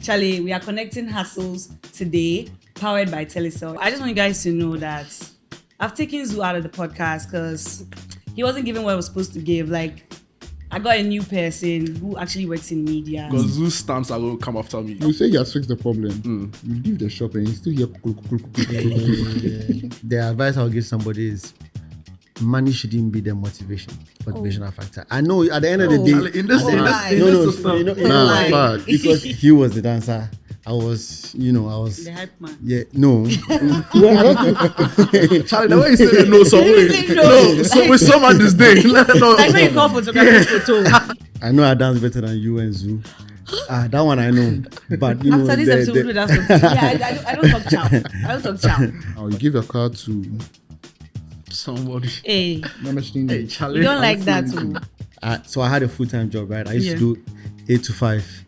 Charlie, we are connecting hustles today, powered by Telecel. I just want you guys to know that I've taken Zoo out of the podcast because he wasn't giving what I was supposed to give. Like, I got a new person who actually works in media. Because Zoo stamps are going to come after me. You say you have fixed the problem. You leave the shop and you still hear. The advice I'll give somebody is money shouldn't be the motivational factor. I know at the end of the day, because he was the dancer. I was The hype man. Yeah, no. Charlie, the way you said it, no, some way. No, so with someone this day. Like when you call photography photo. I know I dance better than you and Zoo. That one I know. But you After know, this episode, we'll dance with I don't talk chow. I don't talk chow. You give your car to somebody. Hey, Hey, Charlie. you don't like that too. So I had a full-time job, right? I used to do 8 to 5.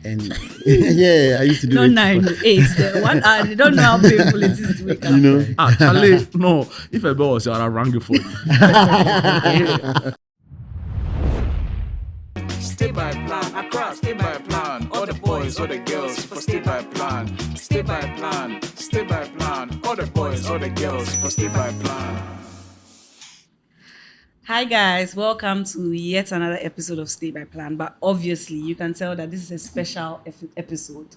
And yeah, I used to do Not 9, 8. 1 hour. They don't know how painful it is to wake up. You know? Charlie, no. If a boy was here, I'd have rang you for you. Stay by plan, Accra, stay by plan. All the boys, all the girls, for stay by plan. Stay by plan, stay by plan. All the boys, all the girls, for stay by plan. Hi guys, welcome to yet another episode of Stay by Plan. But obviously, you can tell that this is a special episode.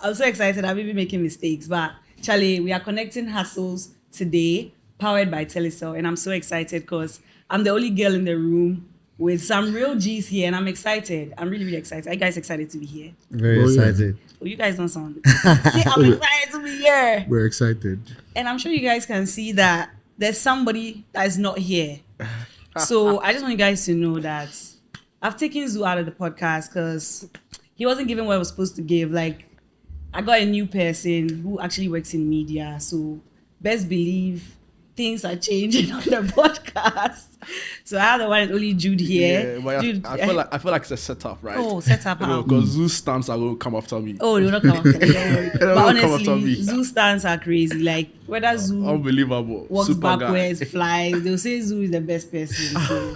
I'm so excited. I may be making mistakes, but Charlie, we are connecting hustles today, powered by Telecel, and I'm so excited because I'm the only girl in the room with some real G's here, and I'm excited. I'm really, really excited. Are you guys excited to be here? Very excited. Oh, you guys don't sound. See, I'm excited to be here, we're excited. and I'm sure you guys can see that there's somebody that is not here. So I just want you guys to know that I've taken Zoo out of the podcast because he wasn't giving what I was supposed to give. Like, I got a new person who actually works in media. So best believe things are changing on the podcast. So I have the one and only Jude here. Yeah, but Jude, I feel like it's a setup, right? Oh, setup how? Because Zoo stamps are going to come after me. Oh, they will not come after me. Don't worry. But They will come after honestly, me. Zoo stands are crazy. Like, whether Zoo Unbelievable. walks Super backwards, guy. flies, they'll say Zoo is the best person. So,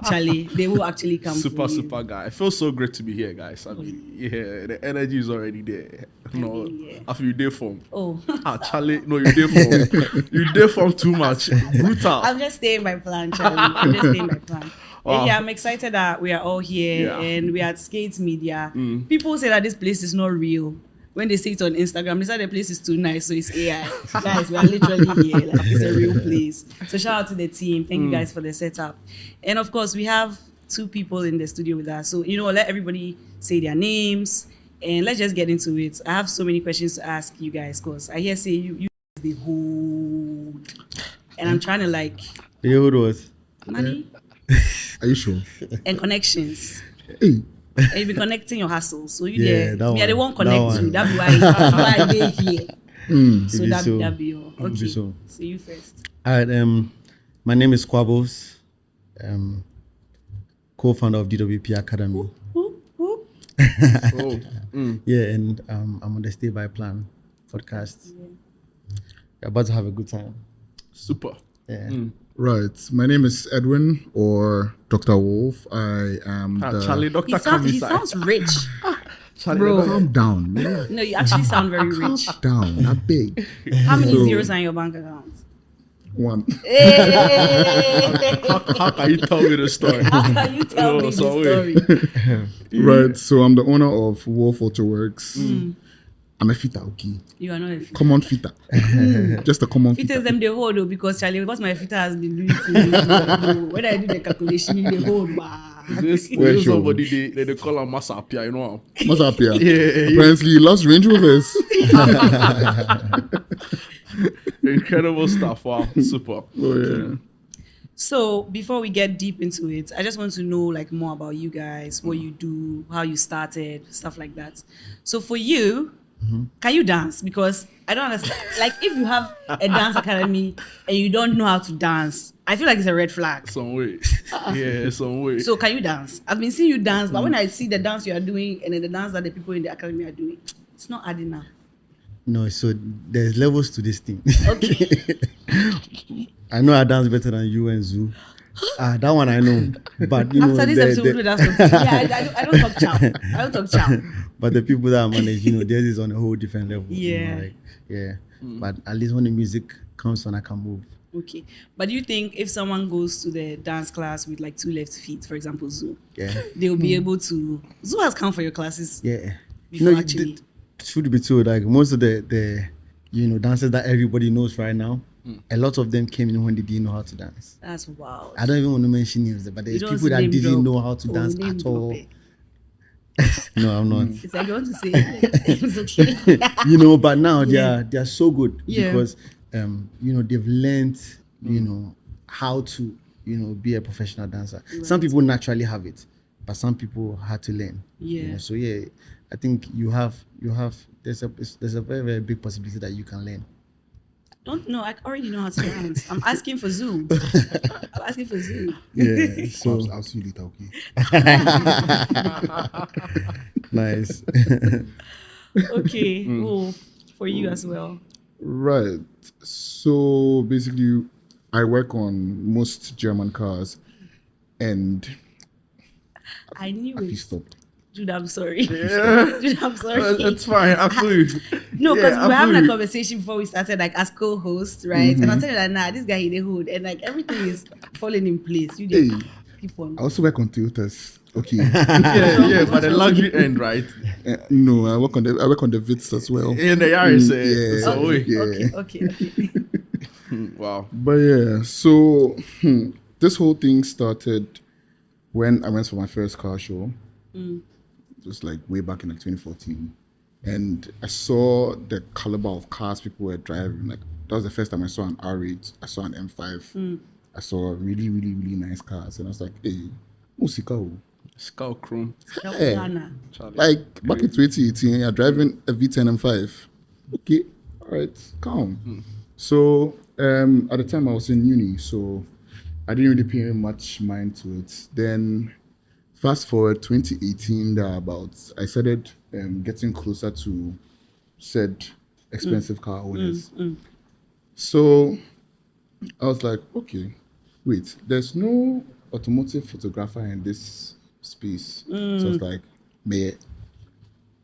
Charlie, they will actually come for you. Super guy. It feels so great to be here, guys. I mean, yeah, the energy is already there. No, Yeah. after you day form. Oh, Charlie, no, you day form. You day form too much. Brutal. I'm just staying by plan, Charlie. I'm just staying by plan. Wow. And yeah, I'm excited that we are all here and we are at Skates Media. People say that this place is not real. When they say it on Instagram, they say the place is too nice, so it's AI. Guys, we are literally here. Like, it's a real place. So shout out to the team. Thank you guys for the setup. And of course, we have 2 people in the studio with us. So, let everybody say their names and let's just get into it. I have so many questions to ask you guys because I hear say you the hold. And I'm trying to like You know who it was? money Are you sure? and connections. Hey, And you be connecting your hustles. So you Yeah, there. that Me, they one. won't connect That you. one. That's why they here. So It be that so. that be all. It be Okay. so. So you first. All right, my name is Quabos, co-founder of DWP Academy. Whoop, whoop. Oh, Yeah, and I'm on the Stay by Plan podcast. We're about to have a good time. super. Yeah. right. My name is Edwin or Dr. Wolf. I am the. Charlie, He, Doctor, come he inside. sounds rich. Charlie, Bro. Calm down, man. No, you actually sound very Calm rich. down. Not big. How many So- zeros are in your bank account? 1. Hey! how can you tell me the story? How can you tell me the so story? Right. So I'm the owner of Wolf Photoworks. I'm a fitter, okay? You are not a fitter. Common fitter. Just a common Fitters fitter. them the hold though because Charlie, what my fitter has been doing for me. When I do the calculation, they hold. Wow. This Where this sure? somebody they call him Massa Apia, you know. What's up here? Yeah. Apparently, he lost Range Rovers. Incredible stuff. Wow, super. Oh, yeah. So before we get deep into it, I just want to know like more about you guys, what you do, how you started, stuff like that. So for you, can you dance? Because I don't understand. Like if you have a dance academy and you don't know how to dance, I feel like it's a red flag. Some way. Yeah, some way. So can you dance? I've been seeing you dance, but when I see the dance you are doing and then the dance that the people in the academy are doing, it's not adding up. No, so there's levels to this thing. Okay. I know I dance better than you and Zoo. That one I know. But you know, After this episode, we'll do that one. Yeah, I don't talk chow. I don't talk chow. but the people that manage, you know, theirs is on a whole different level. you know, Yeah. like, yeah. But at least when the music comes on, I can move. Okay. But do you think if someone goes to the dance class with like 2 left feet, for example, Zoo, Yeah. they'll be able to. Zoo has come for your classes. Yeah. Before actually. Truth be told, like most of the you know dances that everybody knows right now, a lot of them came in when they didn't know how to dance. That's wild. I don't even want to mention names, but there's You don't people that name didn't drop. know how to Oh, dance name at drop all. it. No, I'm not. It's like you want to say it's okay. You know, but now Yeah. they are so good Yeah. because you know they've learned you know how to you know be a professional dancer. Some people naturally have it, but some people had to learn. you Yeah. know. So yeah, I think you have there's a very very big possibility that you can learn. Don't know. I already know how to dance. I'm asking for Zoo. I'm asking for Zoo. Yeah. So So I'll see you later, okay? nice. Okay. Oh, for you as well. Right. So basically, I work on most German cars, and I knew I it. stopped. Dude, I'm sorry. Yeah. Dude, I'm sorry. It's fine. I feel you. No, because Yeah, we were I having feel a you. conversation before we started, like as co-host, right? And I'm telling you that nah, this guy in the hood, and like everything is falling in place. You Hey, just keep on. I also work on Toyotas. Okay. Yeah, but the luxury end, right? No, I work on the Vitz as well. In the Yaris, yeah. so Okay, wait. Yeah. okay. Wow. But yeah, so this whole thing started when I went for my first car show. Just like way back in like 2014. And I saw the caliber of cars people were driving. Like that was the first time I saw an R8, I saw an M5. I saw really, really, really nice cars. And I was like, hey, Musika. Skull Chrome. Ghana. Charlie. Like back in 2018, you're driving a V10 M5. Okay, all right, calm. So at the time I was in uni, so I didn't really pay much mind to it. Then fast forward 2018, thereabouts, I started getting closer to said expensive car owners. So I was like, okay, wait, there's no automotive photographer in this space. So I was like, meh.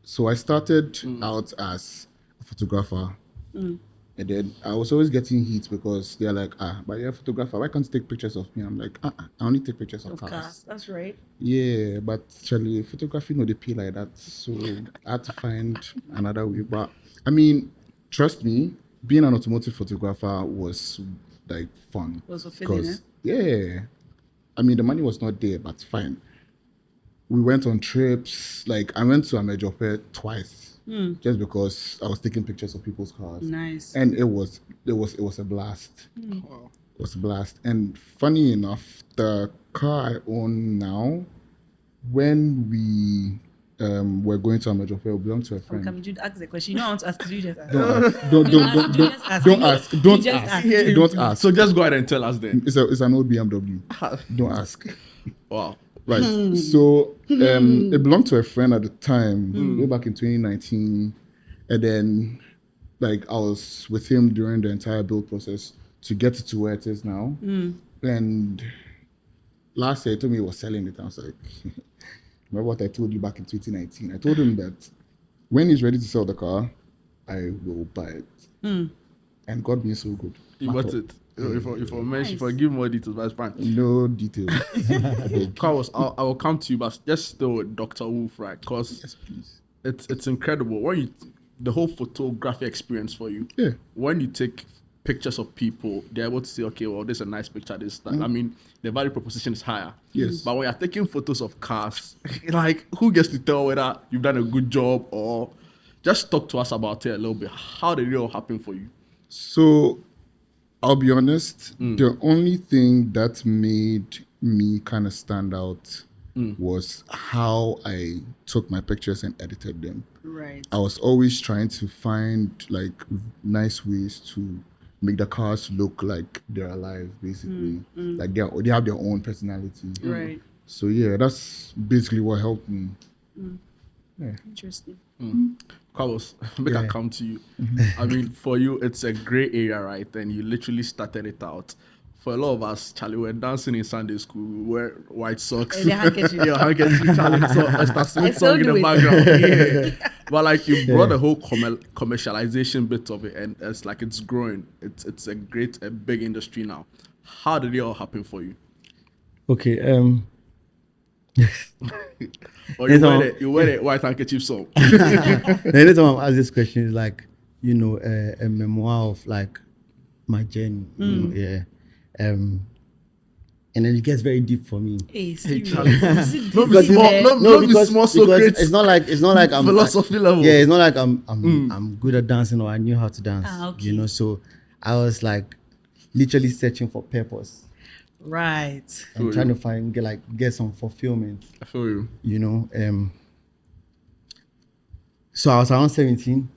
So I started out as a photographer. And then I was always getting heat because they're like, but you're a photographer, why can't you take pictures of me? I'm like, I only take pictures of Of cars. course, that's right. Yeah, but actually, photography no they pay like that, so I had to find another way. But I mean, trust me, being an automotive photographer was like fun. Was fulfilling, Because yeah, I mean the money was not there, but fine. We went on trips. Like I went to Amejope twice, just because I was taking pictures of people's cars. Nice. And it was a blast. Wow. It was a blast. And funny enough, the car I own now, when we were going to Amejope, it belonged to a friend. Come, you ask the question. You don't want to ask. You just ask. Don't ask. Don't ask. Don't ask. So just go ahead and tell us then. It's an old BMW. Don't ask. Wow. Right. So it belonged to a friend at the time, way back in 2019. And then like I was with him during the entire build process to get it to where it is now. And last year he told me he was selling it. I was like, remember what I told you back in 2019? I told him that when he's ready to sell the car, I will buy it. And God being so good. You got it. If I mention, if I give more details, that's fine. No details. Carlos, I will come to you, but just still with Dr. Wolf, right? Because Yes, please. it's incredible. When you the whole photography experience for you. Yeah. When you take pictures of people, they're able to say, okay, well, this is a nice picture. This, that. I mean, the value proposition is higher. Yes. But when you're taking photos of cars, like, who gets to tell whether you've done a good job or just talk to us about it a little bit. How did it all happen for you? So I'll be honest, the only thing that made me kind of stand out was how I took my pictures and edited them. Right. I was always trying to find like nice ways to make the cars look like they're alive, basically. Like they have their own personality. Right. So yeah, that's basically what helped me. Yeah. Interesting. Carlos, make I come to you. I mean, for you, it's a gray area, right? And you literally started it out for a lot of us, Charlie, we're dancing in Sunday school. We wear white socks. And the handkerchief. Yeah, handkerchief, Charlie. So that's I the still song in do the it. background. Yeah. But like you brought the whole commercialization bit of it, and it's like it's growing. It's a big industry now. How did it all happen for you? Okay. Or you wear the white handkerchief song. Anytime I'm asked this question, is like, you know, a memoir of like my journey. You know, yeah. And then it gets very deep for me. Hey, Charlie. Is it No, this be small. there? Be small Socrates. it's not like I'm Philosophy level. Yeah, it's not like I'm good at dancing or I knew how to dance. Okay. You know, so I was like literally searching for purpose Right. and trying to get some fulfillment. I feel you. You know, so I was around 17,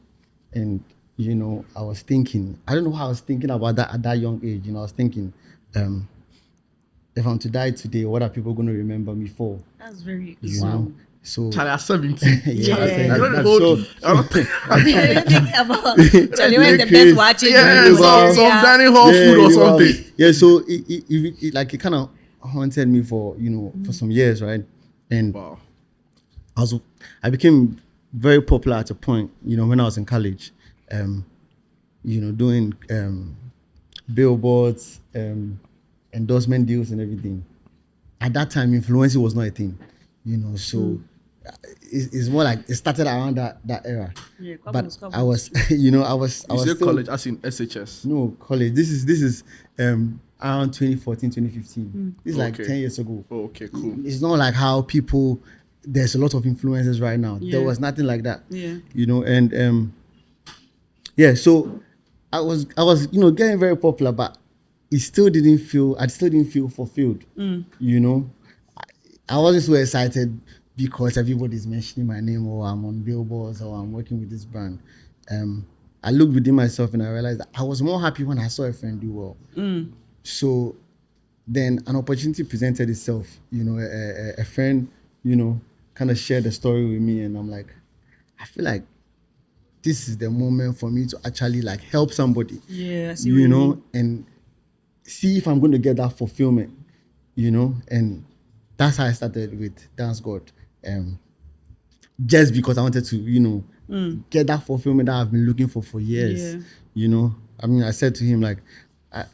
and you know, I was thinking, I don't know how I was thinking about that at that young age. You know, I was thinking, if I'm to die today, what are people going to remember me for? That's very You know, so Charlie, at 17. Yeah. I don't that's know. so- I don't think. think about Charlie, when the Really best watching Yeah, you, some dining hall food or you know, something. yeah, so it kind of haunted me for, you know, for some years, right? And Wow. I became very popular at a point, you know, when I was in college, you know, doing billboards, endorsement deals and everything. At that time, influencing was not a thing, you know, so it's more like it started around that era. Yeah, But I was, you know, I was You say still, college as in SHS. no, college. This is around 2014, 2015. This is like Okay. 10 years ago. Oh, okay, cool. It's not like how people, there's a lot of influencers right now. Yeah. There was nothing like that. Yeah. You know, and yeah, so I was, you know, getting very popular, but I still didn't feel fulfilled. You know, I wasn't so excited because everybody's mentioning my name, or I'm on billboards, or I'm working with this brand. I looked within myself and I realized that I was more happy when I saw a friend do well. So then an opportunity presented itself. You know, a friend, you know, kind of shared the story with me, and I'm like, I feel like this is the moment for me to actually like help somebody. Yeah, I see what You know, mean. and see if I'm going to get that fulfillment. You know, and that's how I started with Dance God. Just because I wanted to, you know, get that fulfillment that I've been looking for years. Yeah. You know, I mean, I said to him like, I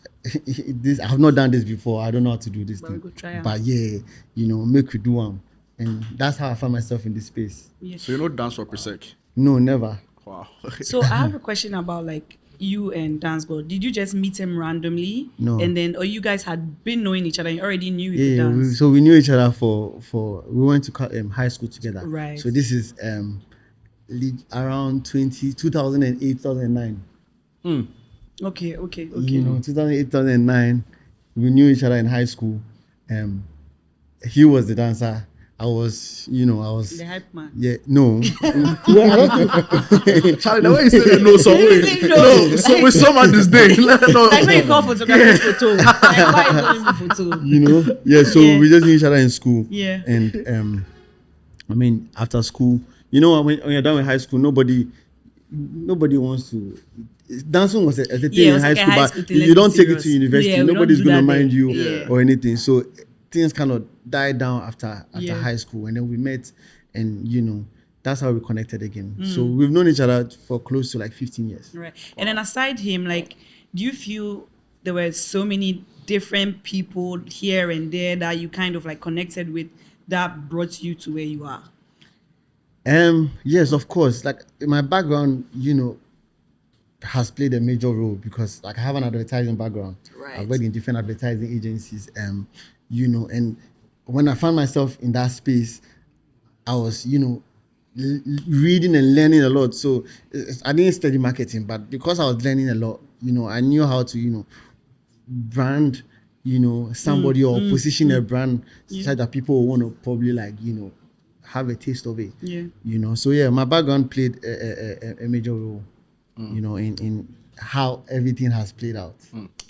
have not done this before. I don't know how to do this But we thing. could try 'em. But yeah, you know, make we do one. And that's how I found myself in this space. So you know dance for Presec? No, never. Wow. So I have a question about like you and Dance God. Did you just meet him randomly? No. And then, or you guys had been knowing each other and you already knew he could Yeah, dance? so we knew each other we went to high school together. Right. So this is around 2008, 2009. Okay. You know, 2008, 2009, we knew each other in high school. He was the dancer. I was. The hype man. Yeah, no. Well, I don't think- Charlie, the way you say that no, some way. He said no. No, so with someone this day. No. Like when you call photographer's photo. Like why you calling the photo? you know, yeah. So Yeah. we just knew each other in school. Yeah. And I mean, after school, you know, when you're done with high school, nobody wants to. Dancing was a thing Yeah, it in was high like a school, high but school thing, you let's don't be take it to serious. university. Yeah, we don't Nobody's do gonna that mind then. you Yeah. or anything. So things kind of died down after Yeah. high school, and then we met, and you know, that's how we connected again. Mm. So we've known each other for close to like 15 years. Right. And then aside him, like, do you feel there were so many different people here and there that you kind of like connected with that brought you to where you are? Yes, of course. Like my background, you know, has played a major role because like I have an advertising background. Right. I've worked in different advertising agencies, you know, and when I found myself in that space, I was, you know, reading and learning a lot. So I didn't study marketing, but because I was learning a lot, you know, I knew how to, you know, brand, you know, somebody or position a brand so that people want to probably like, you know, have a taste of it. Yeah. You know, so yeah, my background played a major role, you know, in how everything has played out.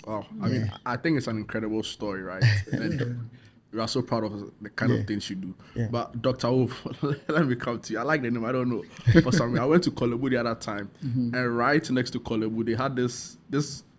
Wow. I mean, I think it's an incredible story, right? And you are so proud of the kind of things you do. Yeah. But Dr. Wolf, let me come to you. I like the name. I don't know. For some reason, I went to Kolebu the other time, and right next to Kolebu, they had this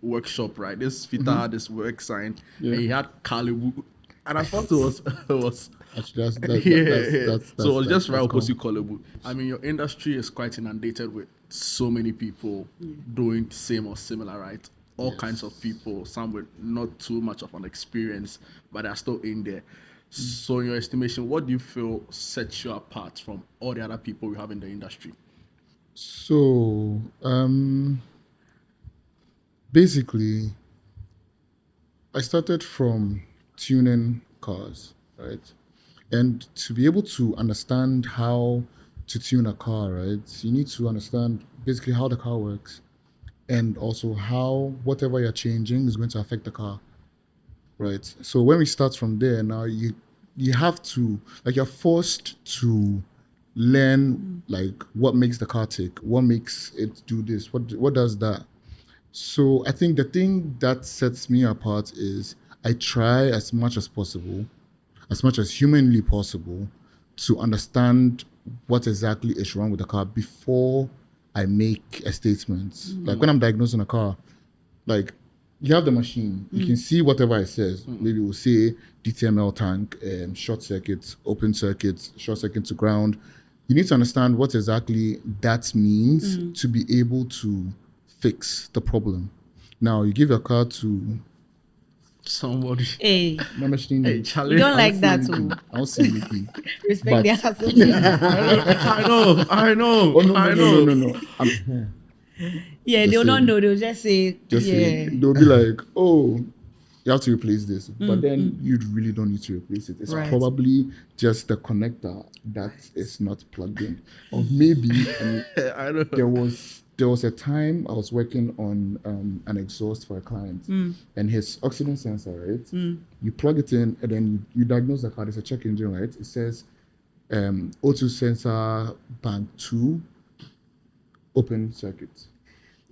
workshop, right? This Fita had this work sign, and he had Kolebu, and I thought it was. Actually, that's So it was just right opposite Kolebu. I mean, your industry is quite inundated with so many people doing same or similar, right? All kinds of people, some with not too much of an experience, but they're still in there. So in your estimation, what do you feel sets you apart from all the other people we have in the industry? So, basically, I started from tuning cars, right? And to be able to understand how to tune a car, right, you need to understand basically how the car works, and also how whatever you're changing is going to affect the car, right? So when we start from there, now you have to, like, you're forced to learn, like, what makes the car tick, what makes it do this, what does that. So I think the thing that sets me apart is I try as much as possible, as much as humanly possible, to understand what exactly is wrong with the car before I make a statement. Like when I'm diagnosing a car, like, you have the machine, you can see whatever it says. Maybe we'll say DTML tank, short circuit, open circuit, short circuit to ground. You need to understand what exactly that means to be able to fix the problem. Now, you give your car to Somebody. Hey, my machine. Hey, Charlie. you don't like that too. I don't see anything. Respect But- the hustle. I know. Oh, no. Yeah, Just they'll not saying. know. They'll just say, Just yeah. saying, they'll be like, oh, you have to replace this. But then you really don't need to replace it. It's Right. probably just the connector that is not plugged in. Or maybe I know. there was a time I was working on an exhaust for a client, and his oxygen sensor, right? You plug it in, and then you diagnose the car. There's a check engine, right? It says O2 sensor bank 2 open circuit.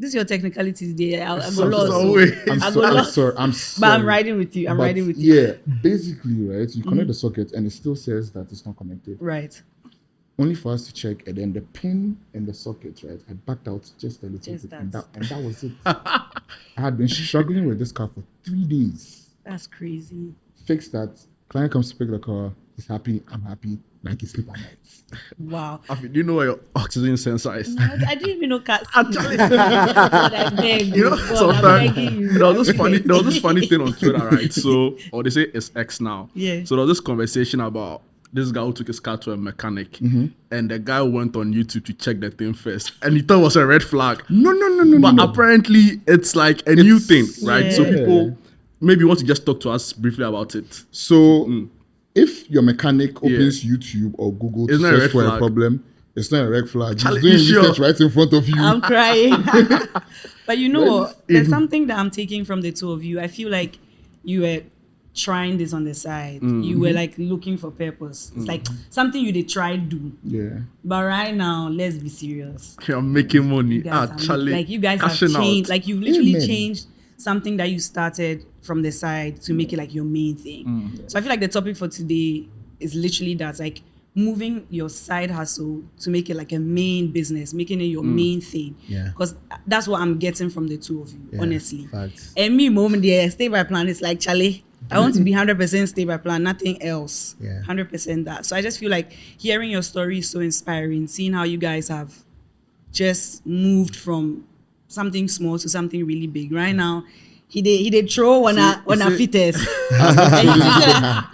This is your technicalities there. I go Some lost. way. I go lost. sorry. But I'm riding with you. I'm But riding with you. Yeah, basically, right? You connect the socket, and it still says that it's not connected. Right. Only for us to check, and then the pin and the socket, right? I backed out just a little Just bit, and that. that was it. I had been struggling with this car for 3 days. That's crazy. Fix that. Client comes to pick the car. He's happy. I'm happy. Like, he sleep at night. Wow. Afi, do you know where your oxygen sensor is? I didn't even know cats. Actually, I beg you know, God, I'm sometimes begging you. there was this funny thing on Twitter, right? So, or they say it's X now. Yeah. So there was this conversation about this guy who took his car to a mechanic, and the guy went on YouTube to check the thing first, and he thought it was a red flag. No. But apparently, it's like a new thing, right? So Yeah. people maybe want to just talk to us briefly about it. So, if your mechanic opens YouTube or Google to It's not a search red for a flag. problem, it's not a red flag. Charlie, He's doing you sure? research right in front of you. I'm crying. But you know what? There's something that I'm taking from the two of you. I feel like you were trying this on the side. You were like looking for purpose. It's like something you did try do. Yeah. But right now, let's be serious. You're making money. You guys, Charlie. like you guys have cashing changed. out. Like you've literally Amen. changed something that you started from the side to make it like your main thing. So I feel like the topic for today is literally that, like moving your side hustle to make it like a main business, making it your main thing. Yeah. Because that's what I'm getting from the two of you, Yeah, honestly. facts. And me, moment there, stay by plan. It's like, Charlie, I want to be 100% stay by plan, nothing else. Yeah. 100% that. So I just feel like hearing your story is so inspiring, seeing how you guys have just moved from something small to something really big. Right now, he did throw one a fittest.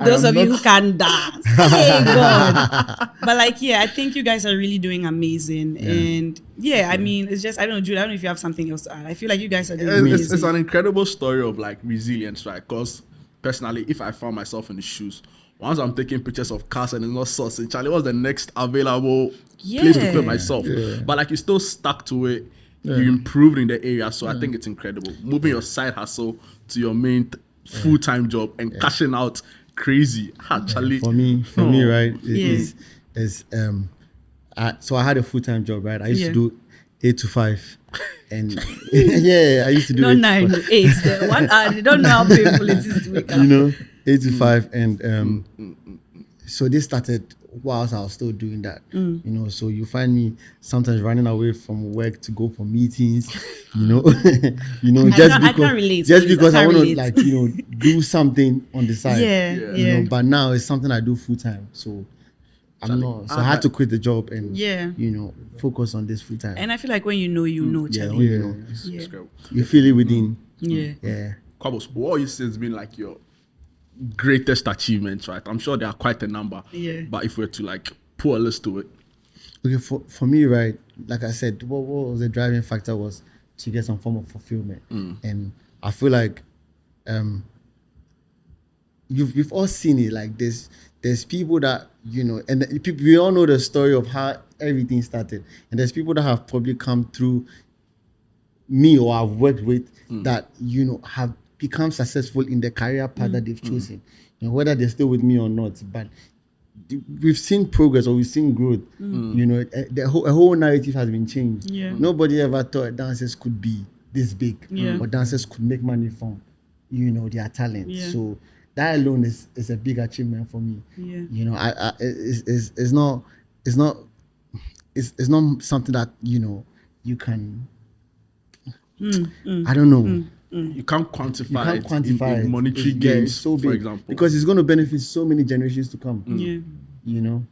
Those of you who can dance. Hey God. But like, yeah, I think you guys are really doing amazing. And yeah, I mean, it's just, I don't know, Jude, I don't know if you have something else to add. I feel like you guys are doing amazing. It's an incredible story of like resilience, right? Because personally, if I found myself in the shoes, once I'm taking pictures of cars and it's not sourcing, Charlie, what's the next available place to film myself? Yeah. But like you still stuck to it. You improved in the area, so I think it's incredible. Moving your side hustle to your main full-time job and cashing out crazy. Charlie, For me, right, it is so I had a full-time job, right? I used Yeah. to do 8 to 5, and I used to do No, 8 to 9, 5. 8. 1 hour. They don't know how painful it is to wake up. You know, 8 to 5, and so this started whilst I was still doing that. You know, so you find me sometimes running away from work to go for meetings. You know, I can't relate, just please. because I want to relate. like do something on the side. Yeah. You know, but now it's something I do full time. So I'm not. So I had to quit the job and focus on this full time. And I feel like when you know, Yeah, Charlie. when you know, It's great. you feel it within. Yeah. Kwabos, what you say has been like your greatest achievements, right? I'm sure there are quite a number. Yeah. But if we were to like put a list to it. Okay, for me, right, like I said, what was the driving factor was to get some form of fulfillment. And I feel like you've all seen it. Like there's people that, you know, and we all know the story of how everything started. And there's people that have probably come through me or I've worked with that, you know, have become successful in the career path that they've chosen. You know, whether they're still with me or not. But we've seen progress or we've seen growth. You know, a whole narrative has been changed. Yeah. Nobody ever thought dancers could be this big, or dancers could make money from, you know, their talent. Yeah. So that alone is a big achievement for me. Yeah. You know, it's not something that, you know, you can. I don't know. You can't quantify, Quantify in it. monetary It's gains, so for big, example. because it's going to benefit so many generations to come. Yeah. You know,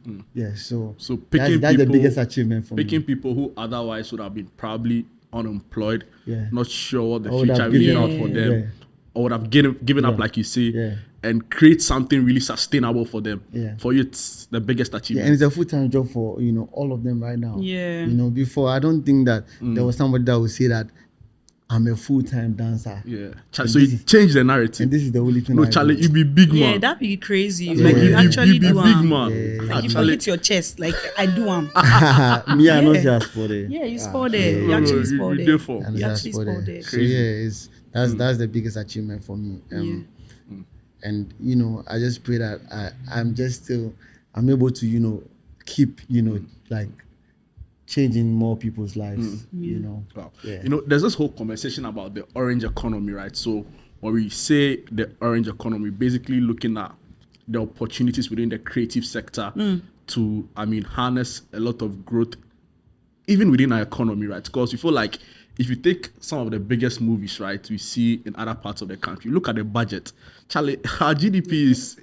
So picking that's the people- biggest achievement for Picking me. people who otherwise would have been probably unemployed, Yeah. not sure what the Or would future have will given turn out up. for them, Yeah. or would have given up, Yeah. like you say, Yeah. and create something really sustainable for them. Yeah. For you, it's the biggest Yeah, achievement. and it's a full-time job for, you know, all of them right now. Yeah. You know, before I don't think that there was somebody that would say that I'm a full-time dancer. Yeah. And So this you is- change the narrative. And this is the only thing No, I Charlie, do. you be big Yeah, man. that'd be crazy. Yeah. Like you You actually be do big am. man. Like you Charlie, hit your chest. Like I do am. Me, I know Yeah. just for the. Yeah, you spelled it. yeah. You No, actually you spelled did it. for. And You that's actually for spelled the. it. So yeah, that's the biggest achievement for me. And you know, I just pray that I'm able to, you know, keep, you know, like changing more people's lives. You know. Wow. Yeah. You know, there's this whole conversation about the orange economy, right? So when we say the orange economy, basically looking at the opportunities within the creative sector to, harness a lot of growth, even within our economy, right? Because we feel like if you take some of the biggest movies, right, we see in other parts of the country, look at the budget. Charlie, our GDP is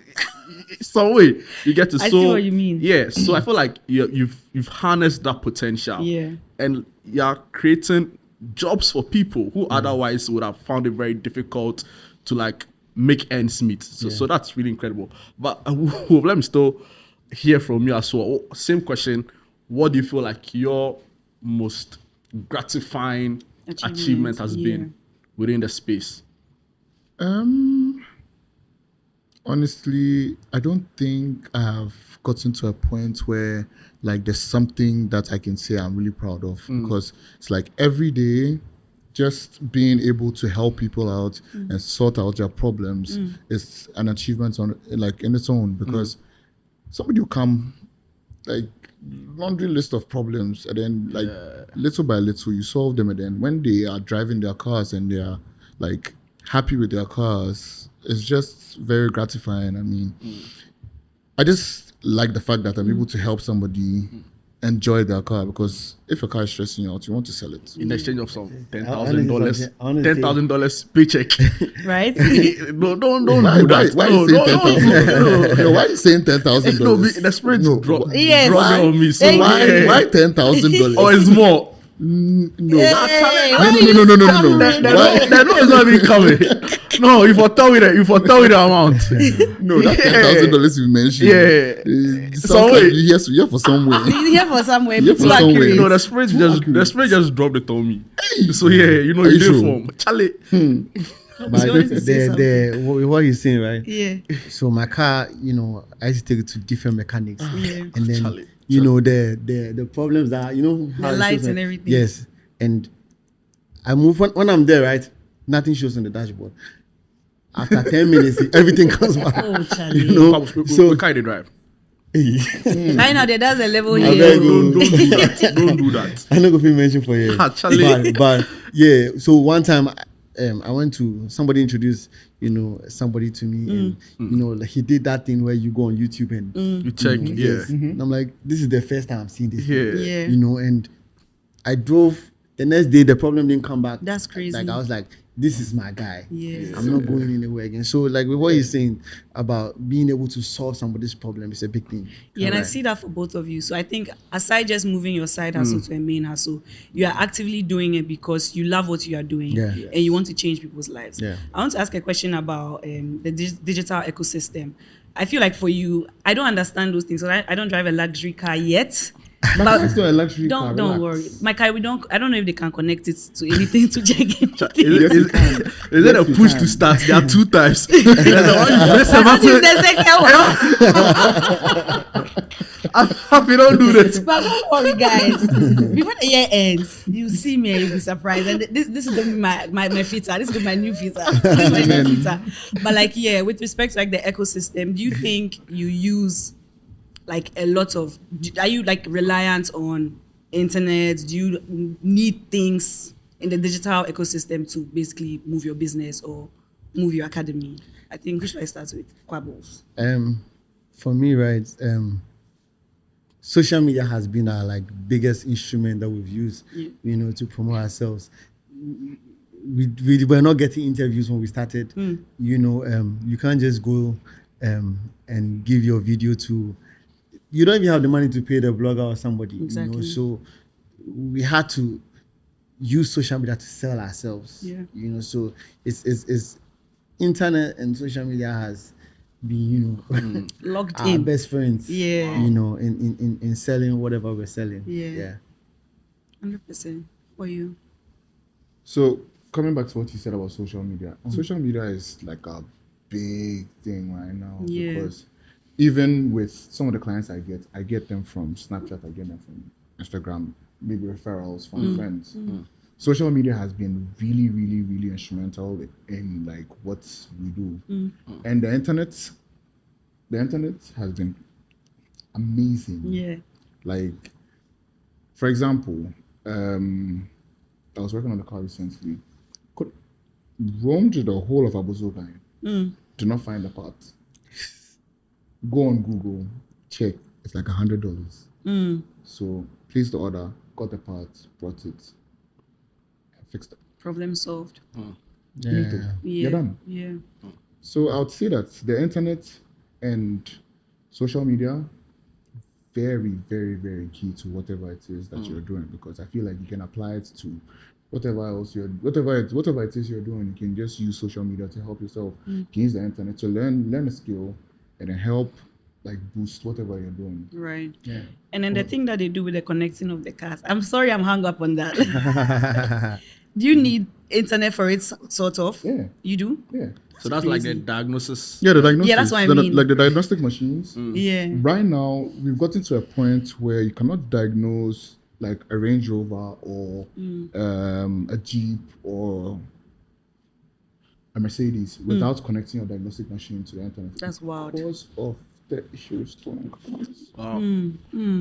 some way you get to I see what you mean. Yeah, so I feel like you've harnessed that potential. Yeah. And you're creating jobs for people who otherwise would have found it very difficult to like make ends meet. So that's really incredible. But let me still hear from you as well. Same question. What do you feel like your most gratifying achievement has been within the space? Honestly, I don't think I have gotten to a point where like there's something that I can say I'm really proud of, because it's like every day just being able to help people out and sort out their problems is an achievement in its own, because somebody will come like laundry list of problems, and then like little by little you solve them, and then when they are driving their cars and they are like happy with their cars, it's just very gratifying. I just like the fact that I'm able to help somebody enjoy their car, because if your car is stressing you out, you want to sell it. In exchange of some Honestly, $10,000 paycheck. Right? No, don't Why, do that. why are you saying $10,000? No, why are you saying $10,000? No, the spirit drop Yes. on me. So Thank yeah. Why $10,000? Or it's more. No. Hey, why No. They know it's not even coming. No, you for tell me the amount. No, that $10,000 you mentioned. Yeah. Sounds like you here for somewhere. He's here for somewhere. Here for People are somewhere. curious. No, the spirit just dropped it on me. So yeah, you know Are you you did sure? form. Charlie. But You wanted to say what he's saying, right? Yeah. So my car, you know, I used to take it to different mechanics, Yeah. and then Charlie. you know the problems that, you know, how The it lights shows and on- everything. Yes, and I move when I'm there, right? Nothing shows on the dashboard. After 10 minutes, everything comes back. Oh, Charlie. You know, So we kind of drive. Right now, there's a level I here. beg you. Don't do that. Don't do that. I'm not going to mention for you. Charlie. But yeah, so one time, I went to somebody introduced somebody to me, and like he did that thing where you go on YouTube and You check, yes. And I'm like, this is the first time I'm seeing this. Yeah. And I drove. The next day, the problem didn't come back. That's crazy. Like I was like, this is my guy. Yeah. I'm not going anywhere again. So like with what he's saying about being able to solve somebody's problem is a big thing. Yeah, and I see that for both of you. So I think aside just moving your side hustle to a main hustle, you are actively doing it because you love what you are doing and you want to change people's lives. Yeah. I want to ask a question about the digital ecosystem. I feel like for you, I don't understand those things. So I don't drive a luxury car yet. My car is still a luxury car. Don't worry. My car, I don't know if they can connect it to anything to check it. Is it a push to start? There are 2 types. There's the one you press the That is button. the second one. I'm happy, don't do this. But don't worry, guys. Before the year ends, you see me and you'll be surprised. And this is gonna be my filter. This is gonna be my new filter. This is my new filter. But like, yeah, with respect to like the ecosystem, do you think you use like a lot of? Are you like reliant on internet? Do you need things in the digital ecosystem to basically move your business or move your academy? I think who should I start with? Quabbles. For me, right, social media has been our like biggest instrument that we've used, to promote ourselves. We were not getting interviews when we started. You can't just go and give your video to. You don't even have the money to pay the blogger or somebody. Exactly. So we had to use social media to sell ourselves. Yeah. So it's internet and social media has been, Logged our in. best friends. Yeah. In selling whatever we're selling. Yeah. 100% for you. So coming back to what you said about social media, social media is like a big thing right now because even with some of the clients I get them from Snapchat, I get them from Instagram, maybe referrals from friends. Social media has been really, really, really instrumental in like what we do. And the internet has been amazing. Yeah. Like, for example, I was working on the car recently. Roamed the whole of Abuzoba. Do not find the part. Go on Google, check. It's like $100. So placed the order, got the parts, brought it, fixed it. Problem solved. You're done. Yeah. So I would say that the internet and social media, very, very, very key to whatever it is that you're doing, because I feel like you can apply it to whatever it is you're doing. You can just use social media to help yourself. You can use the internet to learn a skill and then help like boost whatever you're doing. Right. Yeah. And then the thing that they do with the connecting of the cars. I'm sorry I'm hung up on that. Do you need internet for it, sort of? Yeah. You do? Yeah. So that's like the diagnosis. Yeah, the diagnostics. Yeah, that's what I mean. Like the diagnostic machines. Yeah. Right now, we've gotten to a point where you cannot diagnose like a Range Rover or a Jeep or a Mercedes without connecting your diagnostic machine to the internet. That's wild. Because of the issues to cars. Wow.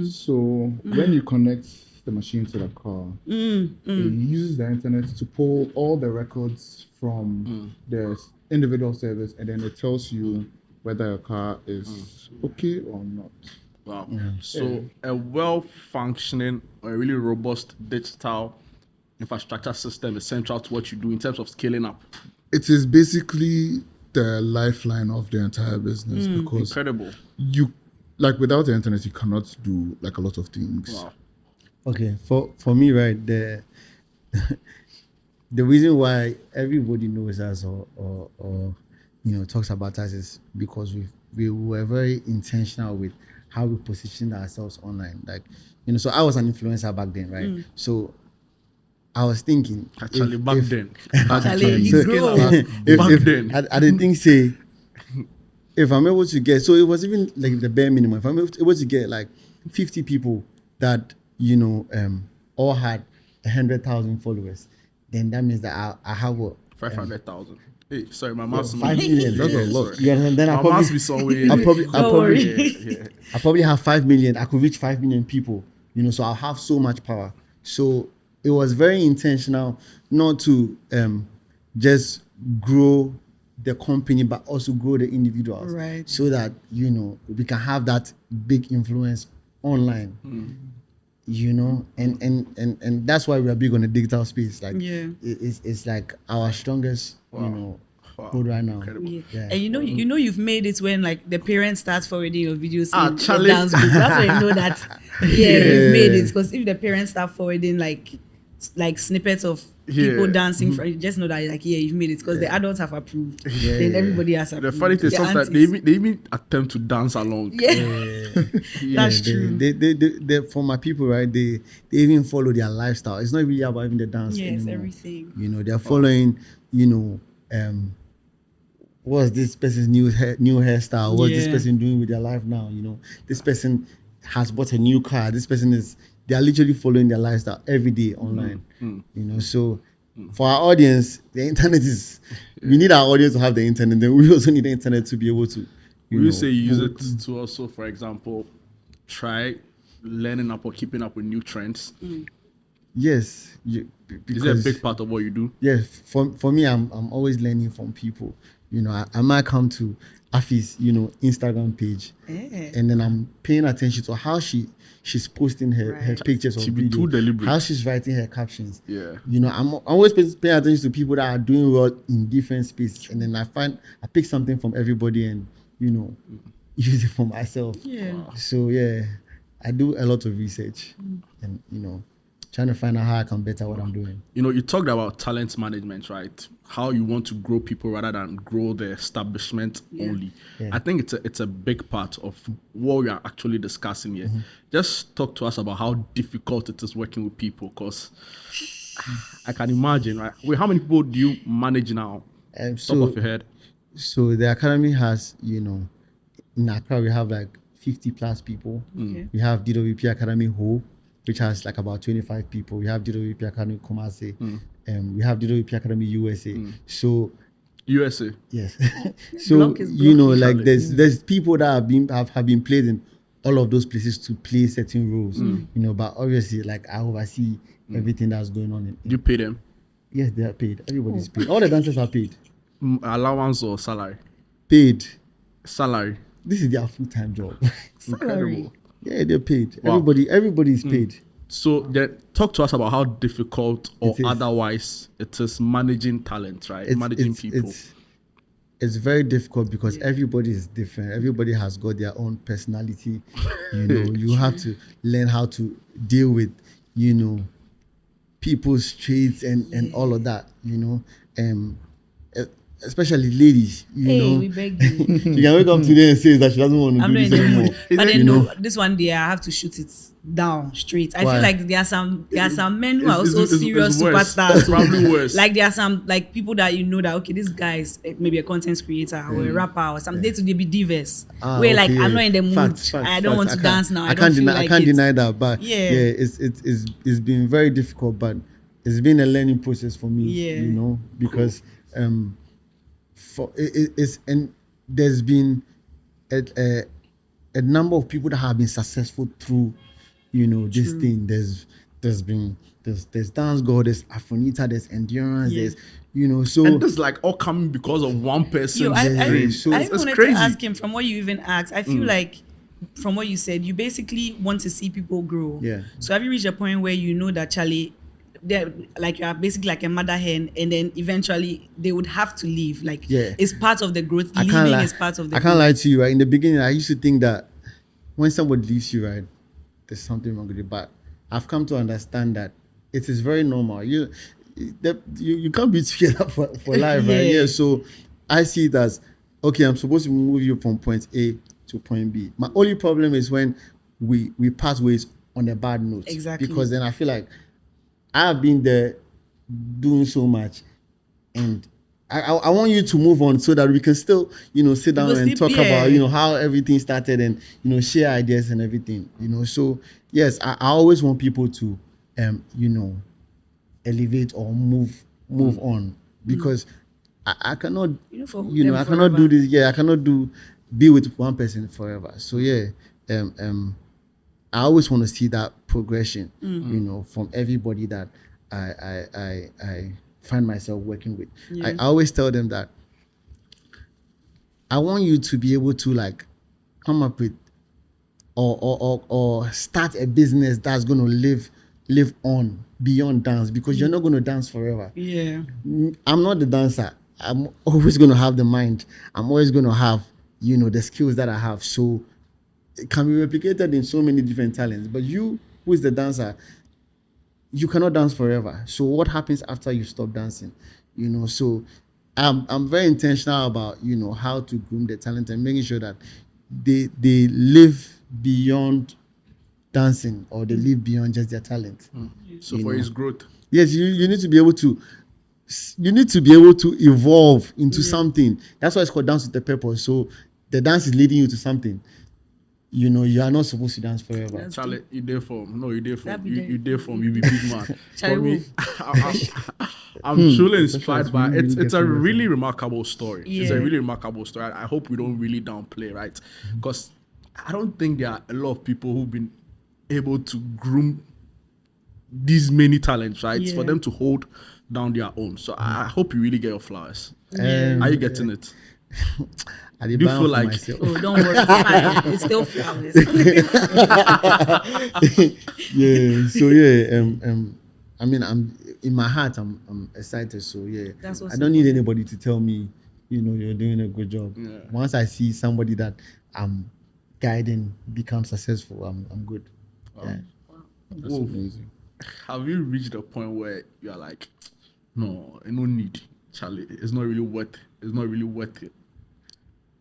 So when you connect the machine to the car, it uses the internet to pull all the records from the individual service, and then it tells you whether your car is okay or not. Wow. So a well-functioning or a really robust digital infrastructure system is central to what you do in terms of scaling up. It is basically the lifeline of the entire business because Incredible. you, like, without the internet, you cannot do like a lot of things. Wow. Okay, for me, right, the reason why everybody knows us or talks about us is because we were very intentional with how we positioned ourselves online. Like, so I was an influencer back then, right? So I was thinking, Actually, back then. Actually, he's grown. Back then. I didn't think say if I'm able to get, so it was even like the bare minimum. If I'm able to get like 50 people that all had 100,000 followers, then that means that I have what 500,000. Hey, sorry, my mouse. 5 million. That's a lot. Yeah, and then My mouse be somewhere. I probably have 5 million. I could reach 5 million people. So I'll have so much power. So it was very intentional not to just grow the company, but also grow the individuals, Right. so that we can have that big influence online. And that's why we are big on the digital space. Like, it's like our strongest, hold right now. Yeah. And you've made it when like the parents start forwarding your videos in the Charlie. dance group. That's when you know that you've made it. Because if the parents start forwarding like snippets of people dancing, you just know that like you've made it, because the adults have approved. Then everybody has approved. The funny thing is sometimes they even attempt to dance along. That's true. They for my people, right? They even follow their lifestyle. It's not really about even the dance anymore. Everything. They're following. What's this person's new hairstyle? What's this person doing with their life now? This person has bought a new car. This person they are literally following their lifestyle every day online. So for our audience, the internet we need our audience to have the internet. Then we also need the internet to be able to. You say you use it to also, for example, try learning up or keeping up with new trends? Yes. Is it a big part of what you do? Yes. For me, I'm always learning from people. I might come to Afi's, Instagram page, and then I'm paying attention to how she's posting her pictures or videos, too deliberate. how she's writing her captions. Yeah. I'm always paying attention to people that are doing well in different spaces, and then I pick something from everybody and use it for myself. Yeah. Wow. So I do a lot of research, and trying to find out how I can better what I'm doing. You talked about talent management, right? How you want to grow people rather than grow the establishment only. Yeah. I think it's a big part of what we are actually discussing here. Just talk to us about how difficult it is working with people, because I can imagine, right? How many people do you manage now? Top of your head. So the academy has, in Accra we have like 50 plus people. We have DWP Academy Ho, which has like about 25 people. We have DWP Academy Kumasi. We have DWP Academy USA. So USA. yes. So like there's people that have been placed in all of those places to play certain roles. But obviously like I oversee everything that's going on. You pay them? Yes, they are paid. Everybody's paid. All the dancers are paid. Allowance or salary? Paid. Salary. This is their full-time job. Incredible. Yeah, they're paid. Wow. Everybody is paid. So talk to us about how difficult or otherwise it is managing talent, right? Managing people. It's very difficult because everybody is different. Everybody has got their own personality. You have to learn how to deal with, people's traits and all of that, especially ladies, we beg you. She can wake up today and say that she doesn't want to do this anymore. But then this one day I have to shoot it down straight. I feel like there are some men who are also serious superstars. Probably worse. Like there are some like people that that okay, this guy is maybe a content creator or a rapper or some day to be divas. Where like I'm not in the mood. Facts, I don't want to dance now. I can't deny that, but it's been very difficult, but it's been a learning process for me. Because there's been a number of people that have been successful through this thing. There's Dance God, there's Afonita, there's Endurance, there's so, and this is like all coming because of one person. I it's wanted crazy. to ask him, from what you even asked, I feel like from what you said, you basically want to see people grow. So have you reached a point where that Charlie, they're like, you're basically like a mother hen, and then eventually they would have to leave? Like it's part of the growth. Leaving is part of the I can't lie to you, right? In the beginning I used to think that when somebody leaves you, right, there's something wrong with it, but I've come to understand that it is very normal. You can't be together for life, right? So I see it as, okay, I'm supposed to move you from point A to point B. My only problem is when we part ways on a bad note. Exactly. Because then I feel like I've been there doing so much, and I want you to move on so that we can still, sit down and talk about, how everything started and, share ideas and everything, So yes, I always want people to, elevate or move on, because I cannot, I cannot do this. I cannot be with one person forever. So I always want to see that progression, from everybody that find myself working with. Yeah. I always tell them that I want you to be able to like come up with or start a business that's going to live on beyond dance, because you're not going to dance forever. Yeah. I'm not the dancer. I'm always going to have the mind. I'm always going to have, the skills that I have. So it can be replicated in so many different talents. But you, who is the dancer, you cannot dance forever. So what happens after you stop dancing? So I'm very intentional about, how to groom the talent and making sure that they live beyond dancing, or they live beyond just their talent. So for his growth. Yes, you need to be able to evolve into something. That's why it's called dance with a purpose. So the dance is leading you to something. You are not supposed to dance forever. Charlie, you there for no, you there for That be you there. there for you be big man. Charlie For me, Wolf. I'm truly inspired That's by really it. It's a getting really remarkable story. It's a Yeah. really remarkable story. I hope we don't really downplay, right? Because I don't think there are a lot of people who've been able to groom these many talents, right? Yeah. For them to hold down their own. So I hope you really get your flowers. Yeah. Are you getting it? I did Do you buy feel one for like- myself. Oh, don't worry. It's fine. It's still flowers. Yeah. So yeah. I mean, I'm in my heart. I'm excited. So yeah. That's what's I don't need anybody to tell me, you're doing a good job. Yeah. Once I see somebody that I'm guiding become successful, I'm good. Yeah. That's Whoa. amazing. Have you reached a point where you're like, no, no need, Charlie. It's not really worth it.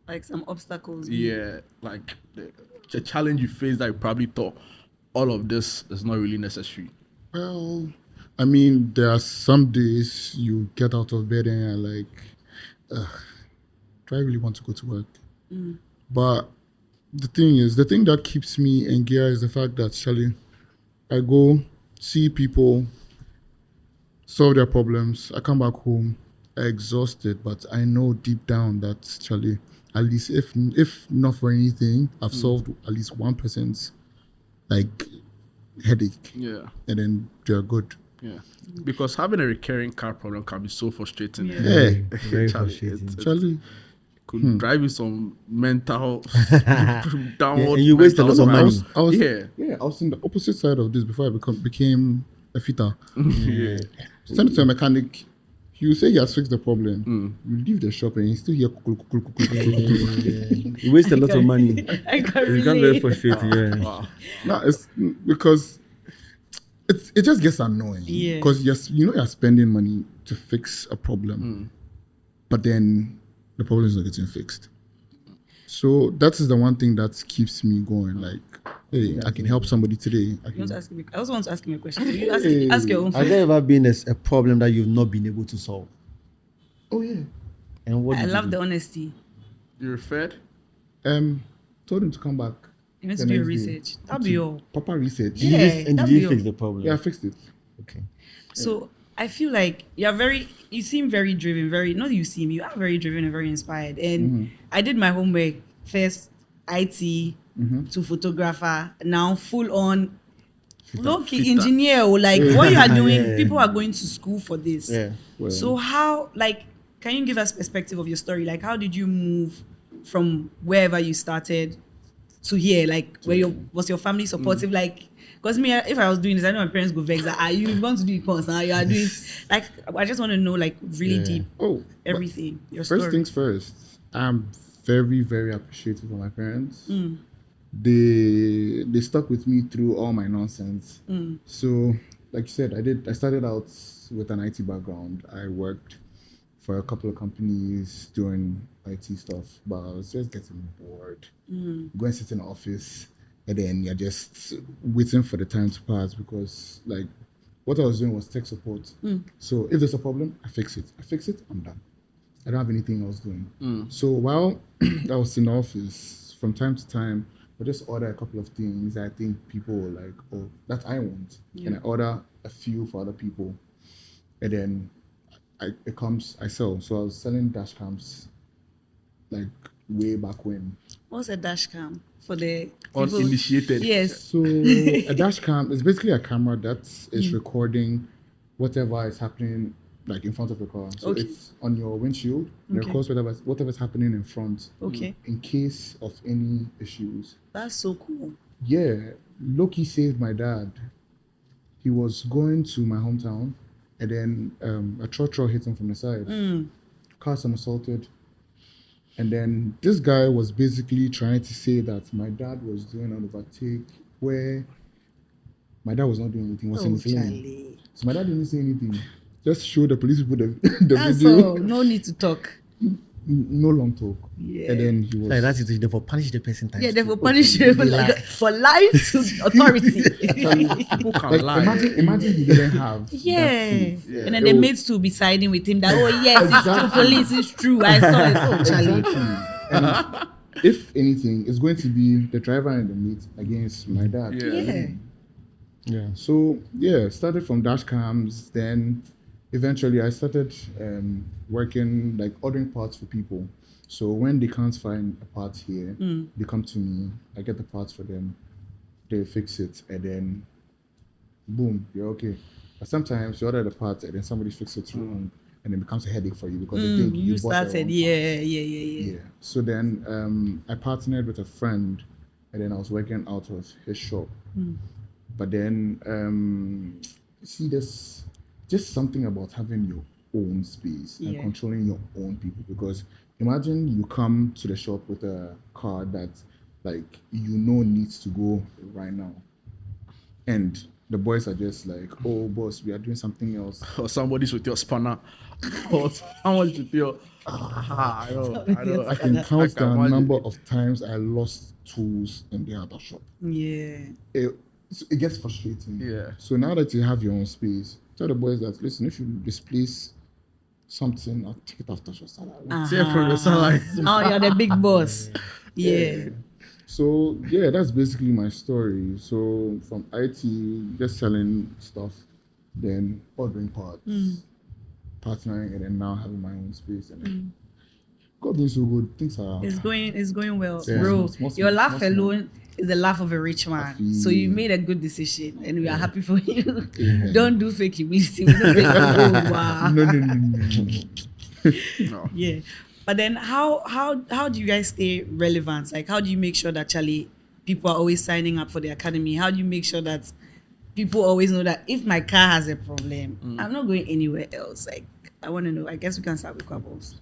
Like some obstacles. Yeah, like the challenge you face that you probably thought all of this is not really necessary. Well, I mean, there are some days you get out of bed and you're like, ugh, do I really want to go to work? But the thing that keeps me in gear is the fact that, Charlie, I go see people solve their problems. I come back home exhausted, but I know deep down that, Charlie, at least if not for anything, I've solved at least one person's like headache, Yeah, and then they're good. yeah. Because having a recurring car problem can be so frustrating. Yeah. Yeah, Very Charlie, frustrating. it Charlie. could drive you some mental Yeah, downward. and you waste a mental lot of spiral. money. I was in the opposite side of this before I became a fitter. Yeah. Send it to a mechanic. You say he has fixed the problem. You leave the shop and you still hear kukul, kukul, kukul, kukul, kukul. You waste a lot of money. I can It becomes very relate. frustrating. Yeah. Wow. No, it's because it just gets annoying. Yeah. Because you're spending money to fix a problem, but then the problem is not getting fixed. So that is the one thing that keeps me going. Like, hey, I can help somebody today. You want to ask me? I also want to ask him a question. So you ask your own. Has there ever been a problem that you've not been able to solve? Oh yeah. And what I did you love do? the honesty. You referred? Told him to come back. You need the to do your next day. research. That'll be all. Proper research. Did you Yeah, just- and that'd did be you all. fix the problem? Yeah, I fixed it. Okay. So I feel like you seem very driven, not that you seem, you are very driven and very inspired. And I did my homework first, IT to photographer, now full on low-key Fitter. engineer. Or like what you are doing, Yeah. people are going to school for this. Yeah. Well, So how, like, can you give us perspective of your story? Like, how did you move from wherever you started to here? Like, was your family supportive? Like, because me, if I was doing this, I know my parents go vex. Like, you want to do econs now? You are doing, like, I just want to know, like, really deep but everything. Your first story. things first. I'm very, very appreciative of my parents. They stuck with me through all my nonsense. So, like you said, I started out with an IT background. I worked for a couple of companies doing IT stuff, but I was just getting bored. Go and sit in the office, and then you're just waiting for the time to pass, because like what I was doing was tech support. So if there's a problem, I fix it. I'm done. I don't have anything else doing. So while I was in the office, from time to time, I just order a couple of things I think people were like, oh, that I want. And I order a few for other people. And then I sell. So I was selling dash cams like way back when. What's a dash cam for the people? Uninitiated. Yes. So a dash cam is basically a camera that is recording whatever is happening like in front of the car. So Okay. it's on your windshield. It Okay. records whatever's happening in front. Okay. In case of any issues. That's so cool. Yeah, Loki saved my dad. He was going to my hometown, and then a trotro hit him from the side. Car somersaulted. And then this guy was basically trying to say that my dad was doing an overtake where my dad was not doing anything, was in his lane. Charlie. So my dad didn't say anything. Just show the police people the That's video. all. No need to talk. No long talk. Yeah. And then he was Like that is therefore punish the person. Yeah, they will punish you like, for lying to authority. People can like lie. imagine he didn't have Yeah. that faith. And then It the was- mates to be siding with him that, oh, yes, it's true, Exactly. police is true. I saw it. Oh, Charlie. Exactly. And if anything, it's going to be the driver and the mate against my dad. Yeah. Yeah. So yeah, started from dash cams. Then eventually I started working like ordering parts for people. So when they can't find a part here, they come to me. I get the parts for them. They fix it, and then boom, you're okay. But sometimes you order the parts and then somebody fixes it wrong, and it becomes a headache for you because they think You bought the wrong started. part. Yeah. Yeah. So then I partnered with a friend, and then I was working out of his shop. But then you see, there's just something about having your own space and Yeah. controlling your own people. Because imagine you come to the shop with a car that, like, needs to go right now, and the boys are just like, "Oh, boss, we are doing something else." Or somebody's with your spanner. Or someone's with your. I know. I can count the imagine. number of times I lost tools in the other shop. Yeah. It gets frustrating. Yeah. So now that you have your own space, tell the boys that, listen, if you displace something, I'll take it after your salary. See it from the sunlight. Oh, you're the big boss. Yeah. So yeah, that's basically my story. So from IT, just selling stuff, then ordering parts, partnering, and then now having my own space. And then God being so good, things are. It's going well, Yeah, bro. small, Your laugh small. alone is the laugh of a rich man. So you made a good decision, and we are happy for you. Yeah. Don't do fake humility. We don't fake- oh, wow. No. No. Yeah. But then how do you guys stay relevant? Like, how do you make sure that, Charlie, people are always signing up for the academy? How do you make sure that people always know that if my car has a problem, I'm not going anywhere else? Like, I want to know. I guess we can start with Quabbles.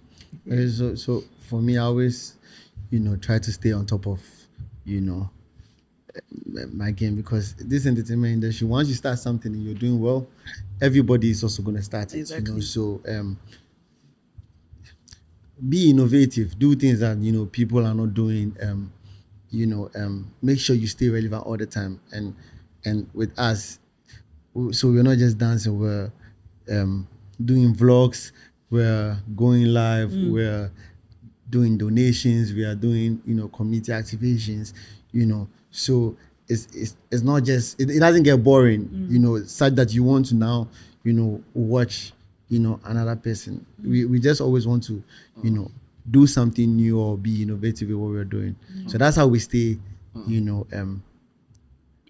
So for me, I always, try to stay on top of, my game, because this entertainment industry, once you start something and you're doing well, everybody is also going to start it. Exactly. So be innovative, do things that people are not doing. Make sure you stay relevant all the time. And with us, so we're not just dancing, we're doing vlogs, we're going live, we're doing donations, we are doing community activations, so it's not just, it doesn't get boring, such that you want to now watch another person. We just always want to do something new or be innovative in what we're doing. So that's how we stay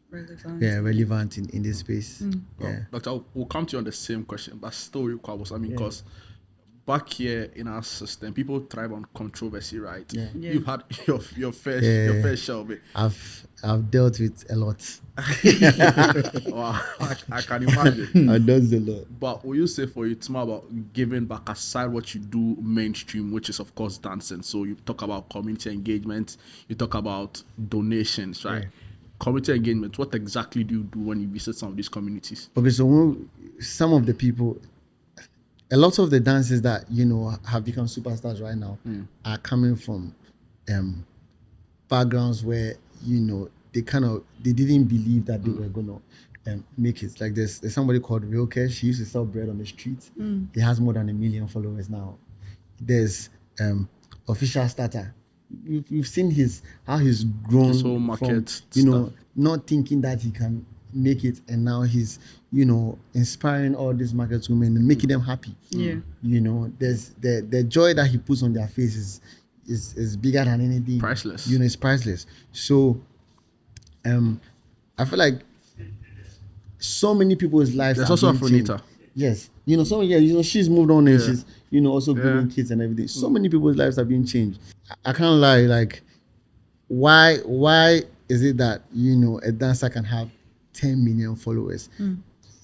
Relevant. relevant in this space. Yeah. Doctor, we'll come to you on the same question, but still with Quabbles. I mean, because back here in our system, people thrive on controversy, right? Yeah. Yeah. You've had your fair share of it. I've dealt with a lot. Wow, I can imagine. I've dealt with a lot. But will you say for you, it's more about giving back aside what you do mainstream, which is of course dancing. So you talk about community engagement, you talk about donations, right? Yeah. Community engagement, what exactly do you do when you visit some of these communities? Okay, so some of the people, a lot of the dancers that have become superstars right now are coming from backgrounds where they didn't believe that they were gonna make it. Like there's somebody called Real Cash. She used to sell bread on the street. He has more than 1 million followers now. There's Official Starter. You've seen how he's grown His whole market from, stuff. not thinking that he can make it, and now he's inspiring all these market women and making them happy. Yeah. There's the joy that he puts on their faces is bigger than anything. Priceless. It's priceless. So I feel like so many people's lives There's are also being Afronita. changed. Yes, she's moved on and Yeah. she's also giving kids and everything. So many people's lives have been changed. I can't lie. Like, why is it that a dancer can have 10 million followers?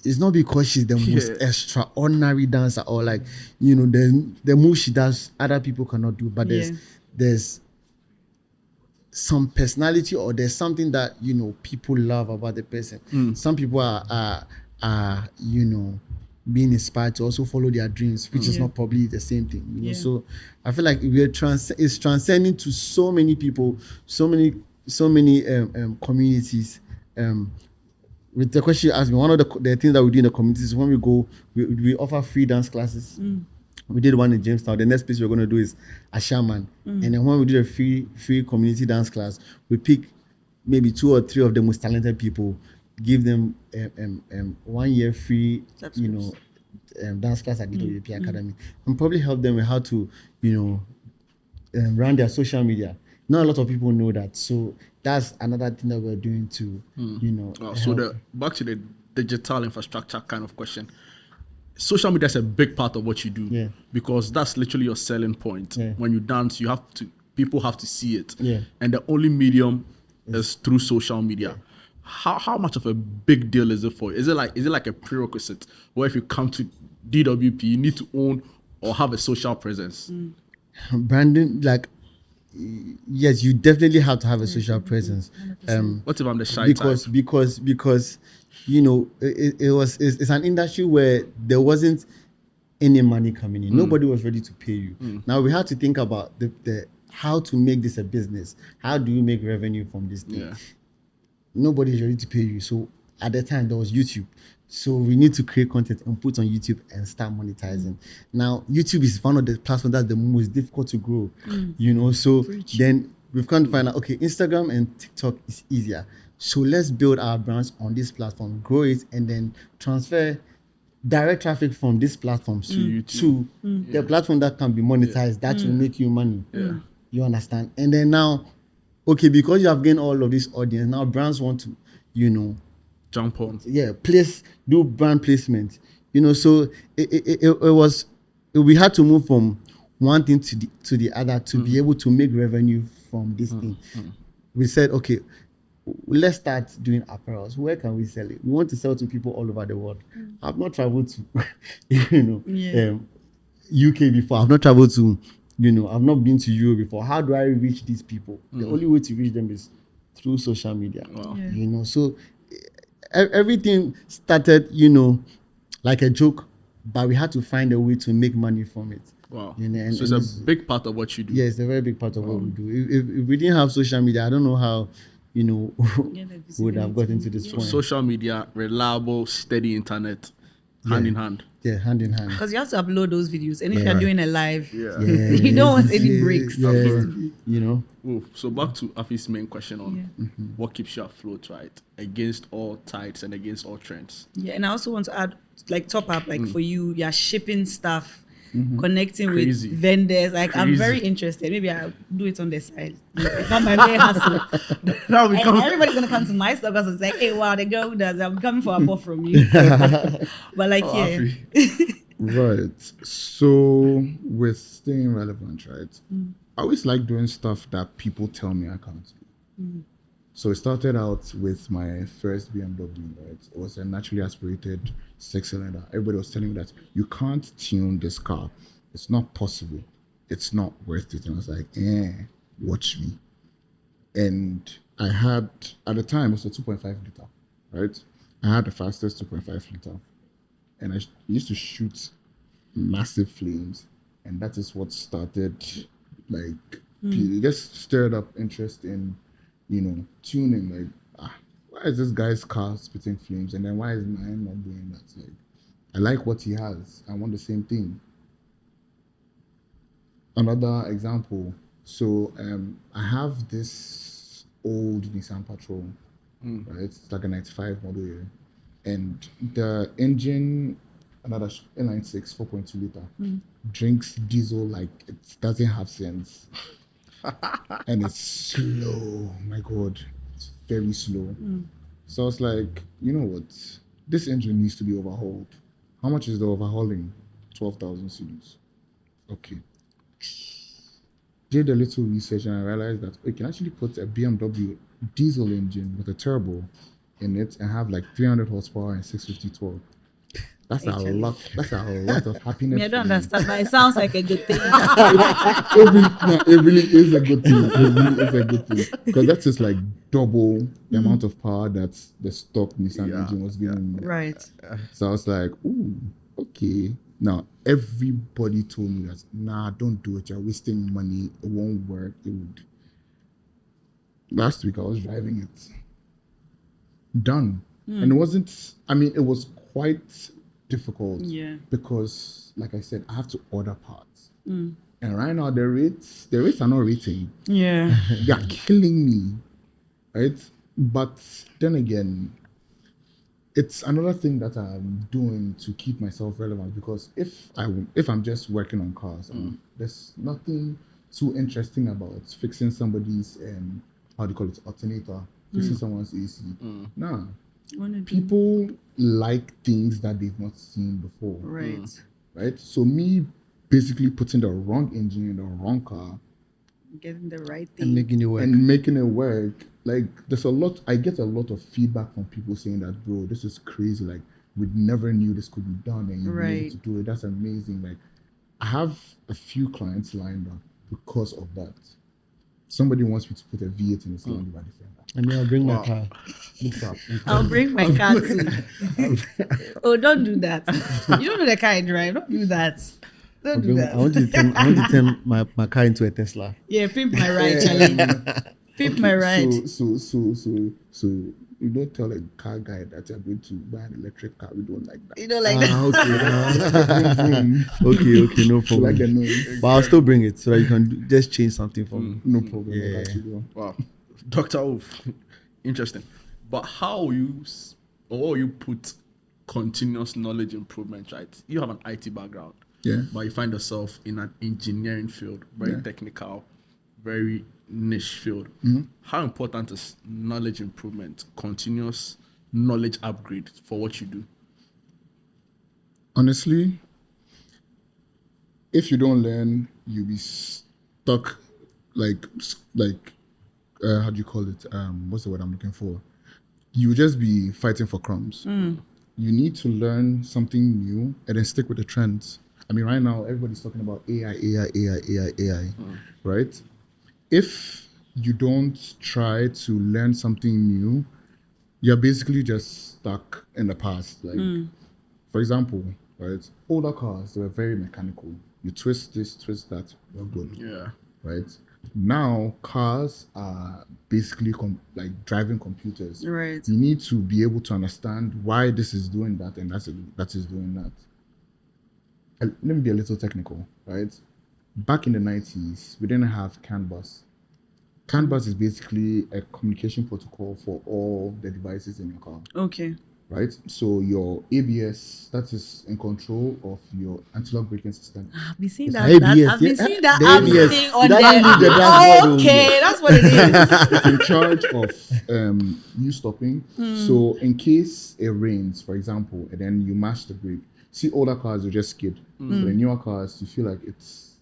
It's not because she's the most extraordinary dancer or like the move she does other people cannot do, but there's some personality or there's something that people love about the person. Some people are being inspired to also follow their dreams, which is not probably the same thing. So I feel like it's transcending to so many people, so many communities. With the question you asked me, one of the things that we do in the communities is when we go, we offer free dance classes. We did one in Jamestown. The next place we're going to do is Ashaman. And then when we do a free community dance class, we pick maybe 2 or 3 of the most talented people, give them 1 year free, dance class at the WP Academy, and probably help them with how to, run their social media. Not a lot of people know that. So that's another thing that we're doing to, so back to the digital infrastructure kind of question. Social media is a big part of what you do because that's literally your selling point. When you dance, people have to see it. And the only medium is through social media. How much of a big deal is it for you? Is it like a prerequisite where if you come to DWP, you need to own or have a social presence? Branding, like, yes, you definitely have to have a social presence. What if I'm the shy type? Because it's an industry where there wasn't any money coming in. Nobody was ready to pay you. Now we had to think about the how to make this a business. How do you make revenue from this thing? Nobody's ready to pay you. So at the time there was YouTube. So we need to create content and put on YouTube and start monetizing. Now YouTube is one of the platforms that's the most difficult to grow. So then we've come to find out, okay, Instagram and TikTok is easier. So let's build our brands on this platform, grow it, and then transfer direct traffic from these platforms to the platform that can be monetized, that will make you money. You understand? And then now, okay, because you have gained all of this audience, now brands want to, jump on. Do brand placement. So we had to move from one thing to the other to be able to make revenue from this thing. We said, okay, let's start doing apparels. Where can we sell it? We want to sell to people all over the world. I've not traveled to UK before. I've not traveled to I've not been to Europe before. How do I reach these people? The only way to reach them is through social media. So everything started like a joke, but we had to find a way to make money from it. Wow. So it's a big part of what you do. Yeah, it's a very big part of what we do. If we didn't have social media, I don't know how we would have got into this point. Social media, reliable, steady internet, hand in hand. Yeah, hand in hand. Because you have to upload those videos, and if you're doing a live, you don't want any breaks. So back to Afi's main question on what keeps you afloat, right? Against all tides and against all trends. Yeah, and I also want to add, like, top up, like, for you, you're shipping stuff, connecting with vendors. Like, I'm very interested. Maybe I'll do it on the side. It's not my main hustle. Everybody's gonna come to my stuff because it's like, hey, wow, the girl who does that, I'm coming for a ball from you. But like, Right. So with staying relevant, right? I always like doing stuff that people tell me I can't do. So it started out with my first BMW, right? It was a naturally aspirated 6-cylinder. Everybody was telling me that you can't tune this car. It's not possible. It's not worth it. And I was like, watch me. And I had, at the time, it was a 2.5 liter, right? I had the fastest 2.5 liter. And I used to shoot massive flames. And that is what started, like, it just stirred up interest in, tuning. Like, why is this guy's car spitting flames? And then why is mine not doing that? Like, I like what he has. I want the same thing. Another example. So I have this old Nissan Patrol, right? It's like a 95 model year. And the engine, another N96 4.2 liter, drinks diesel like it doesn't have sense. And it's slow. My God, it's very slow. So I was like, you know what? This engine needs to be overhauled. How much is the overhauling? 12,000 cedis. Okay. Did a little research and I realized that we can actually put a BMW diesel engine with a turbo in it and have like 300 horsepower and 650 torque. That's a lot. That's a lot of happiness. I don't understand, but it sounds like a good thing. It really is a good thing. It really is a good thing because that's just like double the amount of power that the stock Nissan engine was giving. Right. So I was like, ooh, okay. Now everybody told me that, nah, don't do it. You're wasting money. It won't work. It would. Last week I was driving it. Done. And it wasn't. I mean, it was quite difficult because, like I said, I have to order parts, and right now the rates are not rating. Yeah, they are killing me, right? But then again, it's another thing that I'm doing to keep myself relevant because if I'm just working on cars, there's nothing too interesting about fixing somebody's how do you call it, alternator, fixing someone's AC. Nah. People like things that they've not seen before. Right. So me basically putting the wrong engine in the wrong car, getting the right thing and making it work. Like I get a lot of feedback from people saying that, bro, this is crazy. Like we never knew this could be done and you were able to do it. That's amazing. Like I have a few clients lined up because of that. Somebody wants me to put a V8 in his Land Rover Defender. And then I'll bring my car. I'll bring my car too. Oh, don't do that. You don't know the car I drive. Don't do that. Don't do that. I want to turn my car into a Tesla. Yeah, pimp my ride, Charlie. Pimp my ride. So you don't tell a car guy that you're going to buy an electric car. We don't like that. You don't like that. Okay, no problem. Like the noise. But I'll still bring it so that you can just change something for me. No problem. Yeah. Wow, Dr. Wolf, interesting. But how you put continuous knowledge improvement, right? You have an IT background, but you find yourself in an engineering field, very technical, very niche field. How important is knowledge improvement, continuous knowledge upgrade for what you do? Honestly, if you don't learn, you'll be stuck like how do you call it? What's the word I'm looking for? You just be fighting for crumbs. You need to learn something new and then stick with the trends. I mean, right now everybody's talking about AI, right? If you don't try to learn something new, you're basically just stuck in the past. Like, for example, right? Older cars, they were very mechanical. You twist this, twist that, you're good. Yeah. Right? Now, cars are basically like driving computers. Right. You need to be able to understand why this is doing that and that is doing that. Let me be a little technical, right? Back in the 90s, we didn't have CAN bus. CAN bus is basically a communication protocol for all the devices in your car. Okay. Right? So your ABS, that is in control of your anti-lock braking system. I've been seeing that. ABS, I've been seeing that. the I'm ABS. seeing on Did I leave the dashboard? Okay, that's what it is. It's in charge of you stopping. So in case it rains, for example, and then you mash the brake, see older cars, you just skid. But in newer cars, you feel like it's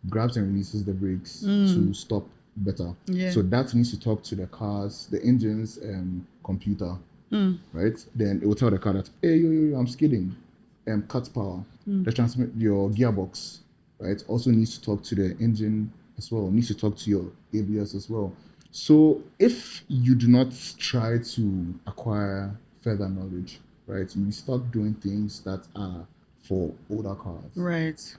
grabs and releases the brakes to stop better. Yeah. So that needs to talk to the cars, the engine's computer, right? Then it will tell the car that, hey, yo, I'm skidding, cut power. The transmit your gearbox, right? Also needs to talk to the engine as well. Needs to talk to your ABS as well. So if you do not try to acquire further knowledge, right, you start doing things that are for older cars. Right.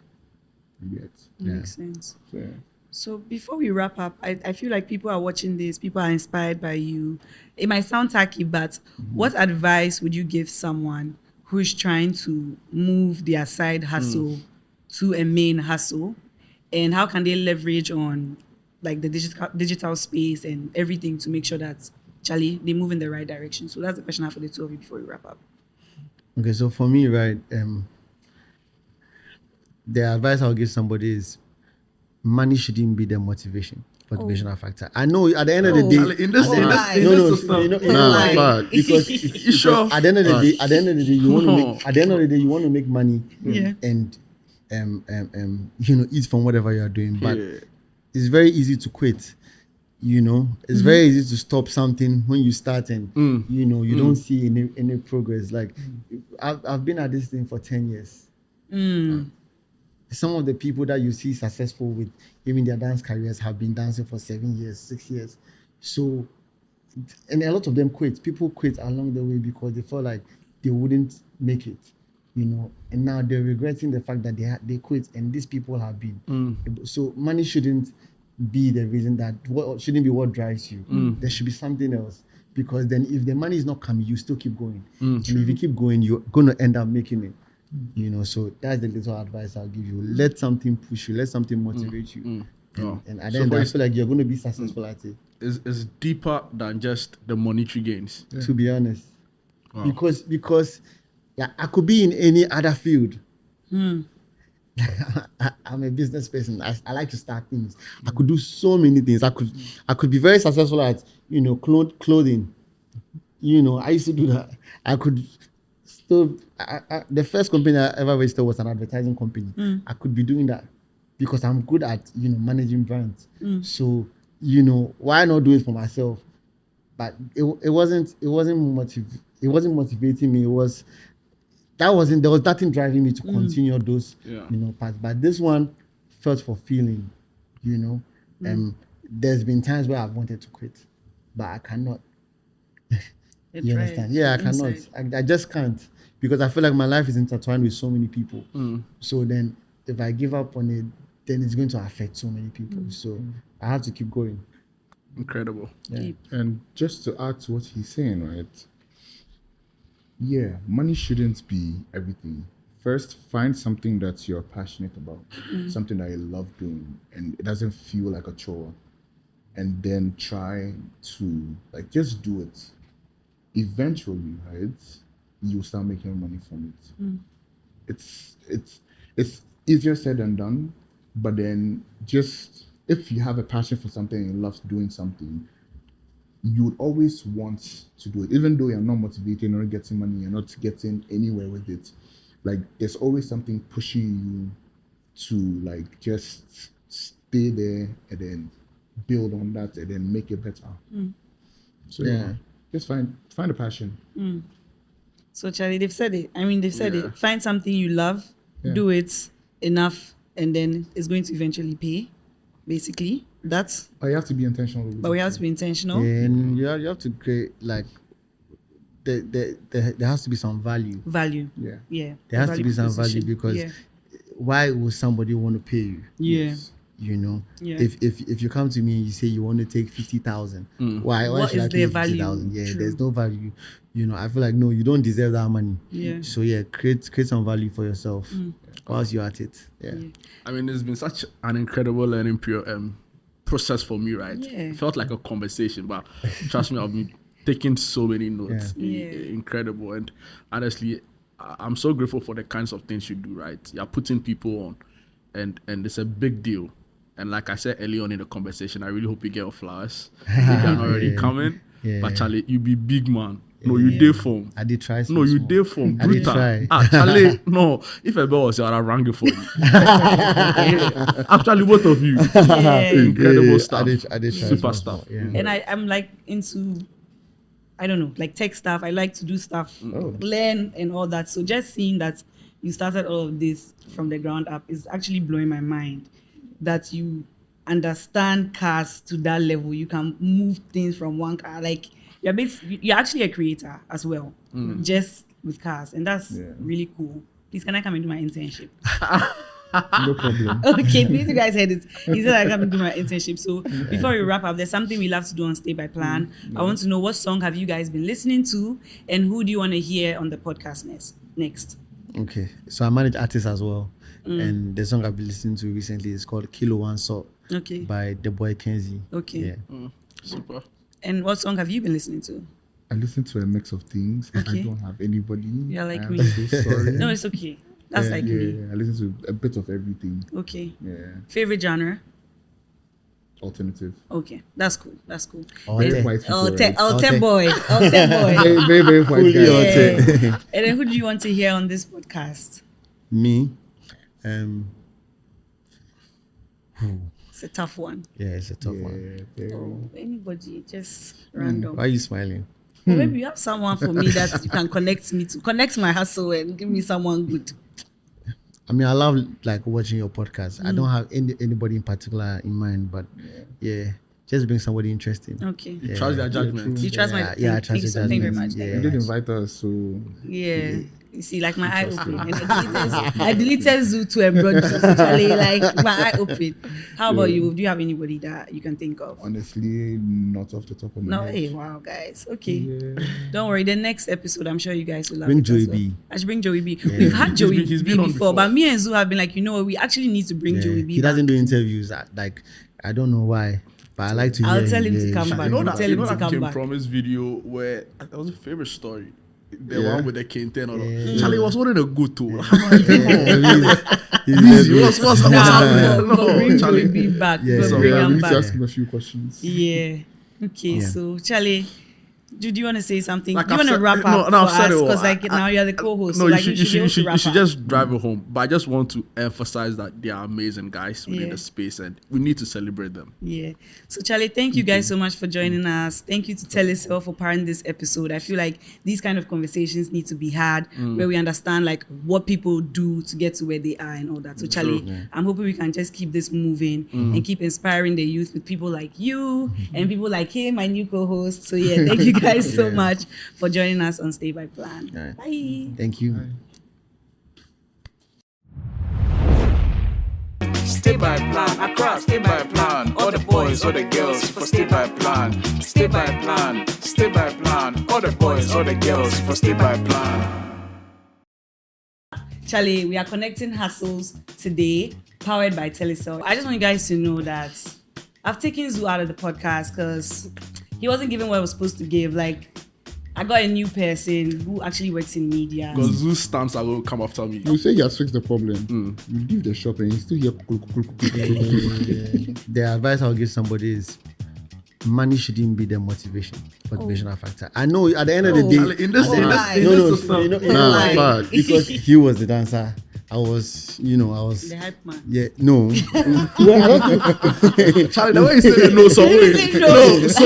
Makes sense. So, yeah. So before we wrap up, I feel like people are watching this, people are inspired by you. It might sound tacky, but what advice would you give someone who's trying to move their side hustle to a main hustle? And how can they leverage on like the digital space and everything to make sure that, Charlie, they move in the right direction? So that's the question I have for the two of you before we wrap up. Okay, so for me, right, the advice I'll give somebody is money shouldn't be their motivation. motivational factor. I know at the end of the day, Charlie, in this system. because You sure? at the end of the day, you want to make. At the end of the day, you want to make money. Yeah. And eat from whatever you are doing. But it's very easy to quit. It's very easy to stop something when you start and you don't see any progress. Like I've been at this thing for 10 years. Some of the people that you see successful with even their dance careers have been dancing for 7 years, 6 years. So, and a lot of them quit. People quit along the way because they felt like they wouldn't make it, and now they're regretting the fact that they quit, and these people have been. So money shouldn't be the reason shouldn't be what drives you. There should be something else, because then if the money is not coming, you still keep going. And if you keep going, you're going to end up making it. So that's the little advice I'll give you. Let something push you. Let something motivate you. And at the end, I feel like you're going to be successful at it. It's deeper than just the monetary gains. To be honest, because I could be in any other field. I'm a business person. I like to start things. I could do so many things. I could be very successful at clothing. I used to do that. I could. So the first company I ever registered was an advertising company. I could be doing that because I'm good at managing brands. So why not do it for myself? But it wasn't motivating me. There was nothing driving me to continue those paths. But this one felt fulfilling. There's been times where I've wanted to quit, but I cannot. You understand? Yeah, I cannot. I just can't, because I feel like my life is intertwined with so many people. So then if I give up on it, then it's going to affect so many people. So I have to keep going. Incredible. Yeah. And just to add to what he's saying, right? Yeah, money shouldn't be everything. First, find something that you're passionate about, something that you love doing, and it doesn't feel like a chore. And then try to just do it. Eventually, right, you start making money from it. It's easier said than done, but then just if you have a passion for something and you love doing something, you would always want to do it, even though you're not motivated, you're not getting money, you're not getting anywhere with it. There's always something pushing you to just stay there and then build on that and then make it better. So yeah. Just find a passion. So Charlie, they've said it. They've said it. Find something you love, do it enough, and then it's going to eventually pay. Basically, that's. But you have to be intentional. But we have to be intentional. And you have to create there has to be some value. Value. Yeah. There has to be some value, because why would somebody want to pay you? Yeah. If you come to me and you say you want to take 50,000, why should I pay 50,000? Yeah, True. There's no value. I feel like no, you don't deserve that money. Yeah. So create some value for yourself whilst you're at it. Yeah. It's been such an incredible learning process for me, right? Yeah. It felt like a conversation, but trust me, I've been taking so many notes. Yeah. Incredible. And honestly, I'm so grateful for the kinds of things you do, right? You're putting people on, and it's a big deal. And like I said earlier on in the conversation, I really hope you get your flowers. If they're not already coming. Yeah. But Charlie, you be big man. No, you did form. I did try. No, you did form. I did try. Charlie, no. If a bell was here, I'd have rang it for you. Actually, both of you. Incredible stuff. I did try. Super stuff. Yeah. And I'm into, I don't know, tech stuff. I like to do stuff, learn and all that. So just seeing that you started all of this from the ground up is actually blowing my mind. That you understand cars to that level. You can move things from one car. You're actually a creator as well, just with cars, and that's really cool. Please, can I come and do my internship? No problem. Okay, please, you guys heard it. He said I come and do my internship. So before we wrap up, there's something we love to do on Stay by Plan. I want to know, what song have you guys been listening to, and who do you want to hear on the podcast next? Okay, so I manage artists as well. And the song I've been listening to recently is called Kilo One Salt by the boy Kenzie. Okay. Yeah. Super. And what song have you been listening to? I listen to a mix of things. Okay. I don't have anybody. You're like I'm me. so sorry. No, it's okay. That's me. I listen to a bit of everything. Okay. Yeah. Favorite genre? alternative. Okay, that's cool. That's cool. Very white people, right? Tech boy. Tech boy. Very, very white guy. Yeah. And then who do you want to hear on this podcast? Me. It's a tough one. Yeah, it's a tough one. Oh, anybody, just random. Why are you smiling? Or maybe you have someone for me that you can connect me to. Connect my hustle and give me someone good. I mean, I love like watching your podcast. I don't have anybody in particular in mind, but yeah, just bring somebody interesting. Okay. You trust their judgment. You trust my Yeah, I thank you trust so your thank you very judgment. much. Yeah. You did invite us, so Yeah. You see, like my eye open. And I deleted Zoo to a broadcast. Actually, like my eye open. How about you? Do you have anybody that you can think of? honestly, not off the top of my No, head. hey, wow, guys. Okay. Don't worry. The next episode, I'm sure you guys will love Bring it as Joey B. I should bring Joey B. We've had Joey he's B been on before, before. but me and Zoo have been like, you know what? We actually need to bring Yeah. Joey B He doesn't back. do interviews. Like, I don't know why, but I like to. I'll hear tell him to yeah, come yeah. back. You know Tell that, him you know to that come Kim back. Promise video where that was a favorite story. The Yeah. one with the Kenten or Yeah. Charlie was holding a good tool. He's- What's Nah, happening? we'll bring Charlie. Joey B back. Yeah, We'll so bring Yeah, we him need to back. ask him a few questions. Yeah. Okay, Yeah. so Charlie, do you want to say something? Like do you I've want to said- wrap no, up no, I've for said us? it all. Because like now you're the co-host. No, so you like should, you should be able to you wrap should up. just drive it home. But I just want to emphasize that they are amazing guys within Yeah. the space, and we need to celebrate them. Yeah. So Charlie, thank you guys so much for joining us. Thank you to Telecel for powering this episode. I feel like these kind of conversations need to be had where we understand like what people do to get to where they are and all that. So Charlie, I'm hoping we can just keep this moving and keep inspiring the youth with people like you and people like him, my new co-host. So yeah, thank you guys so much for joining us on Stay by Plan. All right. Bye. Thank you. Stay by plan, across, stay by plan. All the boys, all the girls, for stay by plan. Stay by plan, stay by plan. All the boys, all the girls, for stay by plan. Charlie, we are connecting hustles today, powered by Telecel. I just want you guys to know that I've taken Zoo out of the podcast because he wasn't giving what I was supposed to give. Like, I got a new person who actually works in media. Because Zeus stamps are going to come after me. You say you have fixed the problem. You leave the shop and you still hear The advice I'll give somebody is money shouldn't be the motivational factor. I know at the end of the day, Charlie, in this no, you know, Nah, bad. because he was the dancer. I was The hype man. yeah, no. Charlie, the way you say that, no, so He wait. didn't know. No, so